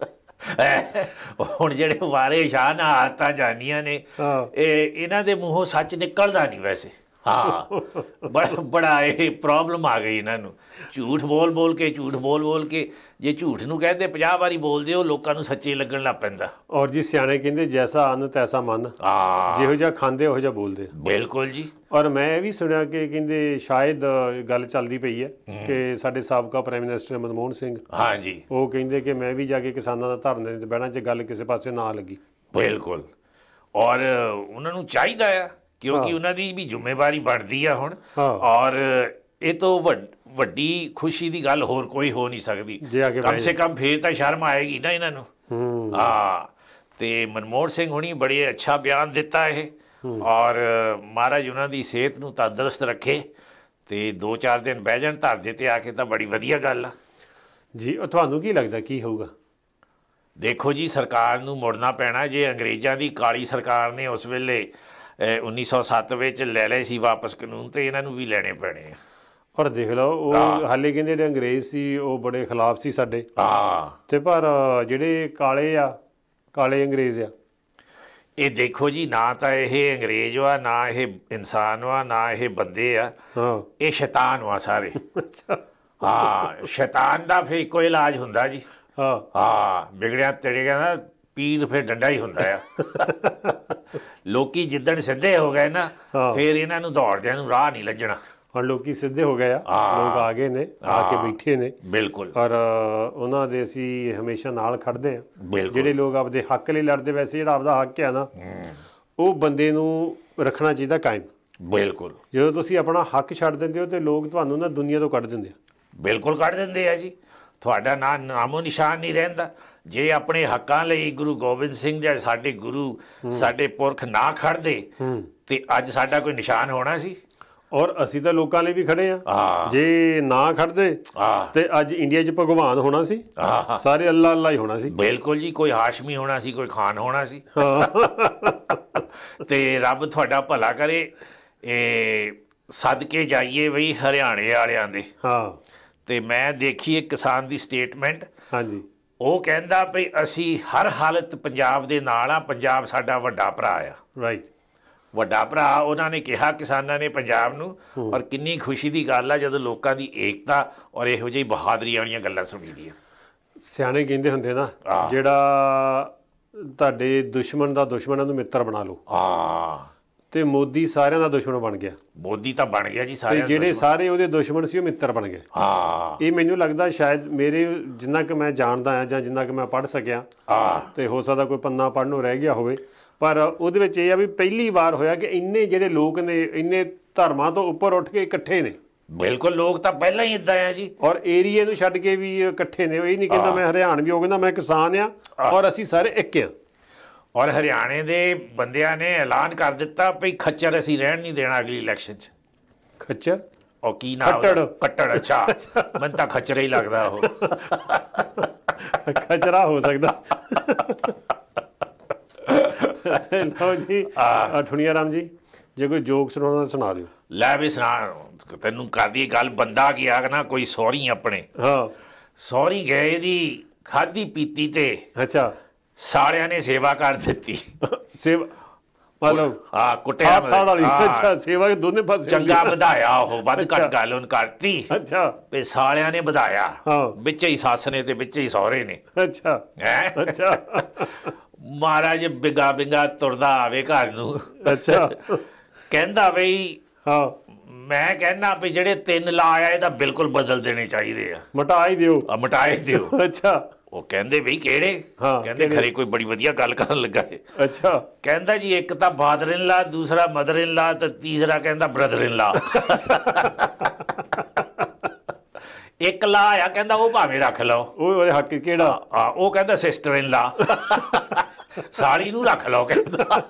ਹੁਣ ਜਿਹੜੇ ਵਾਰੇ ਸ਼ਾਹ ਨਾਲ ਆਦਤਾਂ ਜਾਨੀਆਂ ਨੇ, ਇਹਨਾਂ ਦੇ ਮੂੰਹੋਂ ਸੱਚ ਨਿਕਲਦਾ ਨਹੀਂ ਵੈਸੇ। हाँ बड़ा ये प्रॉब्लम आ गई इन्हों झूठ बोल के जे झूठ नूं कहते 50 वारी बोलते हो लोगों को सच्चे लगन लग पैंदा। और जी सियाने कहते जैसा अन्न तैसा मन, जिहो जिहा खांदे उहो जिहा बोलदे। बिल्कुल जी। और मैं ये भी सुनिया कि कहते शायद गल चलती पई है कि साडे साबका प्राइम मिनिस्टर मनमोहन सिंह, हाँ जी, वो कहते कि मैं भी जाके किसानों का धरने ते बहना च गल किसी पासे ना लगी। बिल्कुल। और उन्होंने चाहिदा है क्योंकि उन्होंने भी जिम्मेवारी बनती है हुण। और ये तो वड्डी खुशी की गल होर कोई हो नहीं सकती। कम से कम फिर तो शर्म आएगी ना इन्हों। हाँ तो मनमोहन सिंह हुणी बड़े अच्छा बयान दिता है और महाराज उन्होंने सेहत नूं तंदुरुस्त रखे तो 2-4 दिन बह जाण धरदे ते आके तो बड़ी वधिया गल आ जी। तुहानूं की लगदा की होऊगा? देखो जी सरकार नूं मुड़ना पैना। जे अंग्रेज़ां दी काली सरकार ने उस वेले 1907 ਵਿੱਚ ਲੈ ਲਏ ਸੀ वापस कानून तो इन्हों भी लेने पैने। पर देख लो वो हाले कहते जो अंग्रेज़ सी वो बड़े खिलाफ सी साडे। ते पर जिहड़े काले आ काले अंग्रेज़ आ ये देखो जी ना तो यह अंग्रेज वा ना यह इंसान वा ना यह बंदे आ, ये शैतान वा सारे। हाँ शैतान का फिर इको इलाज हुंदा जी। हाँ बिगड़िया तिड़िया ना पीर फिर डंडा ही हुंदा है। लोकी जिद्दण सीधे हो गए ना फिर इन्हों दौड़दियां नूं राह नहीं लज्जणा। और लोग सीधे हो गए, लोग आ गए ने आके बैठे ने। बिल्कुल। और उन्हों दे असी हमेशा नाल खड़दे हैं। जिहड़े लोग आपदे हक लई लड़दे, वैसे जिहड़ा आपदा हक है ना वो बंदे नूं रखना चाहिए कायम। बिल्कुल। जो तुसीं अपना हक छड्ड दिंदे हो तो लोग तुहानूं ना दुनिया तो कढ दिंदे। बिल्कुल कढ दिंदे आ जी। तुहाडा ना नामो निशान नहीं रहिंदा। जे अपने हक्कां लई गुरु गोबिंद सिंह जे साडे गुरु साडे पुरख ना खड़दे ते अज साडा कोई निशान होना सी। और असी तो लोगों लिए भी खड़े हाँ। जे ना खड़दे ते अज इंडिया च भगवान होना सी। सारे अल्लाह अल्लाह ही होना सी। बिल्कुल जी। कोई हाशमी होना सी, कोई खान होना सी। ते रब तुहाडा भला करे। सदके जाइए बई हरियाणे वालियां दे। ते मैं देखी एक किसान की स्टेटमेंट। हाँ जी। वो कहंदा भी असी हर हालत पंजाब दे नाल आ, पंजाब साडा वड्डा भरा आ। राइट। ਵੱਡਾ ਭਰਾ ਉਹਨਾਂ ਨੇ ਕਿਹਾ ਕਿਸਾਨਾਂ ਨੇ ਪੰਜਾਬ ਨੂੰ। ਔਰ ਕਿੰਨੀ ਖੁਸ਼ੀ ਦੀ ਗੱਲ ਆ ਜਦੋਂ ਲੋਕਾਂ ਦੀ ਏਕਤਾ ਔਰ ਇਹੋ ਜਿਹੀ ਬਹਾਦਰੀ ਵਾਲੀਆਂ ਗੱਲਾਂ ਸੁਣੀ ਦੀਆਂ। ਸਿਆਣੇ ਕਹਿੰਦੇ ਹੁੰਦੇ ਨਾ ਜਿਹੜਾ ਤੁਹਾਡੇ ਦੁਸ਼ਮਣ ਦਾ ਦੁਸ਼ਮਣ ਨੂੰ ਮਿੱਤਰ ਬਣਾ ਲਓ। ਤੇ ਮੋਦੀ ਸਾਰਿਆਂ ਦਾ ਦੁਸ਼ਮਣ ਬਣ ਗਿਆ। ਮੋਦੀ ਤਾਂ ਬਣ ਗਿਆ ਜੀ ਸਾਰਿਆਂ ਦਾ। ਤੇ ਜਿਹੜੇ ਸਾਰੇ ਉਹਦੇ ਦੁਸ਼ਮਣ ਸੀ ਉਹ ਮਿੱਤਰ ਬਣ ਗਏ। ਇਹ ਮੈਨੂੰ ਲੱਗਦਾ ਸ਼ਾਇਦ ਮੇਰੇ ਜਿੰਨਾ ਕਿ ਮੈਂ ਜਾਣਦਾ ਹਾਂ ਜਾਂ ਜਿੰਨਾ ਕਿ ਮੈਂ ਪੜ੍ਹ ਸਕਿਆ ਤੇ ਹੋ ਸਕਦਾ ਕੋਈ ਪੰਨਾ ਪੜ੍ਹਨੋਂ ਰਹਿ ਗਿਆ ਹੋਵੇ, पर ਉਹਦੇ ਵਿੱਚ ਇਹ ਆ ਵੀ ਪਹਿਲੀ ਵਾਰ ਹੋਇਆ ਕਿ ਇੰਨੇ ਜਿਹੜੇ ਲੋਕ ਨੇ ਇੰਨੇ ਧਰਮਾਂ ਤੋਂ ਉੱਪਰ ਉੱਠ ਕੇ ਇਕੱਠੇ ਨੇ। ਬਿਲਕੁਲ। ਲੋਕ ਤਾਂ ਪਹਿਲਾਂ ਹੀ ਇਦਾਂ ਆ ਜੀ। ਔਰ ਏਰੀਏ ਨੂੰ ਛੱਡ ਕੇ ਵੀ ਇਕੱਠੇ ਨੇ। ਇਹ ਨਹੀਂ ਕਹਿੰਦਾ ਮੈਂ ਹਰਿਆਣਵੀ ਹੋ, ਕਹਿੰਦਾ ਮੈਂ ਕਿਸਾਨ ਆ ਔਰ ਅਸੀਂ ਸਾਰੇ ਇੱਕ ਆ। ਔਰ ਹਰਿਆਣੇ ਦੇ ਬੰਦਿਆਂ ਨੇ ਐਲਾਨ ਕਰ ਦਿੱਤਾ ਵੀ ਖੱਚਰ ਅਸੀਂ ਰਹਿਣ ਨਹੀਂ ਦੇਣਾ ਅਗਲੀ ਇਲੈਕਸ਼ਨ 'ਚ। ਖੱਚਰ ਉਹ ਕੀ ਨਾਮ? ਕੱਟੜ। ਅੱਛਾ ਮੈਨੂੰ ਤਾਂ ਖੱਚਰ ਹੀ ਲੱਗਦਾ ਉਹ। ਖਚਰਾ ਹੋ ਸਕਦਾ। लो जी ठुनिया राम जी जे कोई जोक सुना सुना दिओ। लै भी सुना तेनू कर दी गल। बंदा गया ना कोई सौहरी अपने। हाँ सौहरी गए दी खाधी पीती ते अच्छा सारियां ने सेवा कर दित्ती। सेवा मतलब हाँ कुटिया अच्छा सेवा के दोनों पासे चंगा बधाया हो वध घट गल उन करती। अच्छा ते सारियां ने बधाया। हाँ विच ही सस ने ते विच ही सौहरे ने। अच्छा अच्छा महाराज बिगा बिगा तुरदा आवे घर नूं। अच्छा कहंदा बई हाँ मैं कहना भी ਜਿਹੜੇ 3 ਲਾ ਆਇਆ ਇਹਦਾ ਬਿਲਕੁਲ ਬਦਲ ਦੇਣੇ ਚਾਹੀਦੇ ਆ। ਮਟਾ ਹੀ ਦਿਓ। ਮਟਾ ਹੀ ਦਿਓ। ਅੱਛਾ ਉਹ ਕਹਿੰਦੇ ਬਈ ਕਿਹੜੇ? ਕਹਿੰਦੇ ਖਰੇ ਕੋਈ ਬੜੀ ਵਧੀਆ ਗੱਲ ਕਰਨ ਲੱਗਾ ਹੈ। ਅੱਛਾ ਕਹਿੰਦਾ ਜੀ ਇੱਕ ਤਾਂ ਫਾਦਰ ਇਨ ਲਾ, ਦੂਸਰਾ ਮਦਰ ਇਨ ਲਾ ਤੇ ਤੀਸਰਾ ਕਹਿੰਦਾ ਬ੍ਰਦਰ ਇਨ ਲਾ। ਇੱਕ ਲਾ ਆ ਕਹਿੰਦਾ ਉਹ ਭਾਵੇਂ ਰੱਖ ਲਓ। ਉਹਦੇ ਹੱਕ ਕਿਹੜਾ? ਉਹ ਕਹਿੰਦਾ ਸਿਸਟਰ ਇਨ ਲਾ। ਸਾਲੀ ਨੂੰ ਰੱਖ ਲਓ ਕਹਿੰਦਾ।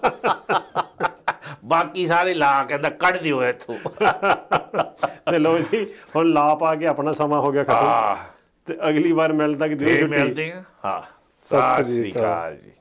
ਬਾਕੀ ਸਾਰੇ ਲਾ ਕਹਿੰਦਾ ਕੱਢ ਦਿਓ ਇੱਥੋਂ। ਤੇ ਲੋ ਜੀ ਹੁਣ ਲਾ ਪਾ ਕੇ ਆਪਣਾ ਸਮਾਂ ਹੋ ਗਿਆ ਖਤਮ ਤੇ ਅਗਲੀ ਵਾਰ ਮਿਲ ਤੱਕ ਦਿਓ ਛੁੱਟੀ। ਮਿਲਦੇ ਹਾਂ। ਹਾਂ ਸਤਿ ਸ੍ਰੀ ਅਕਾਲ ਜੀ।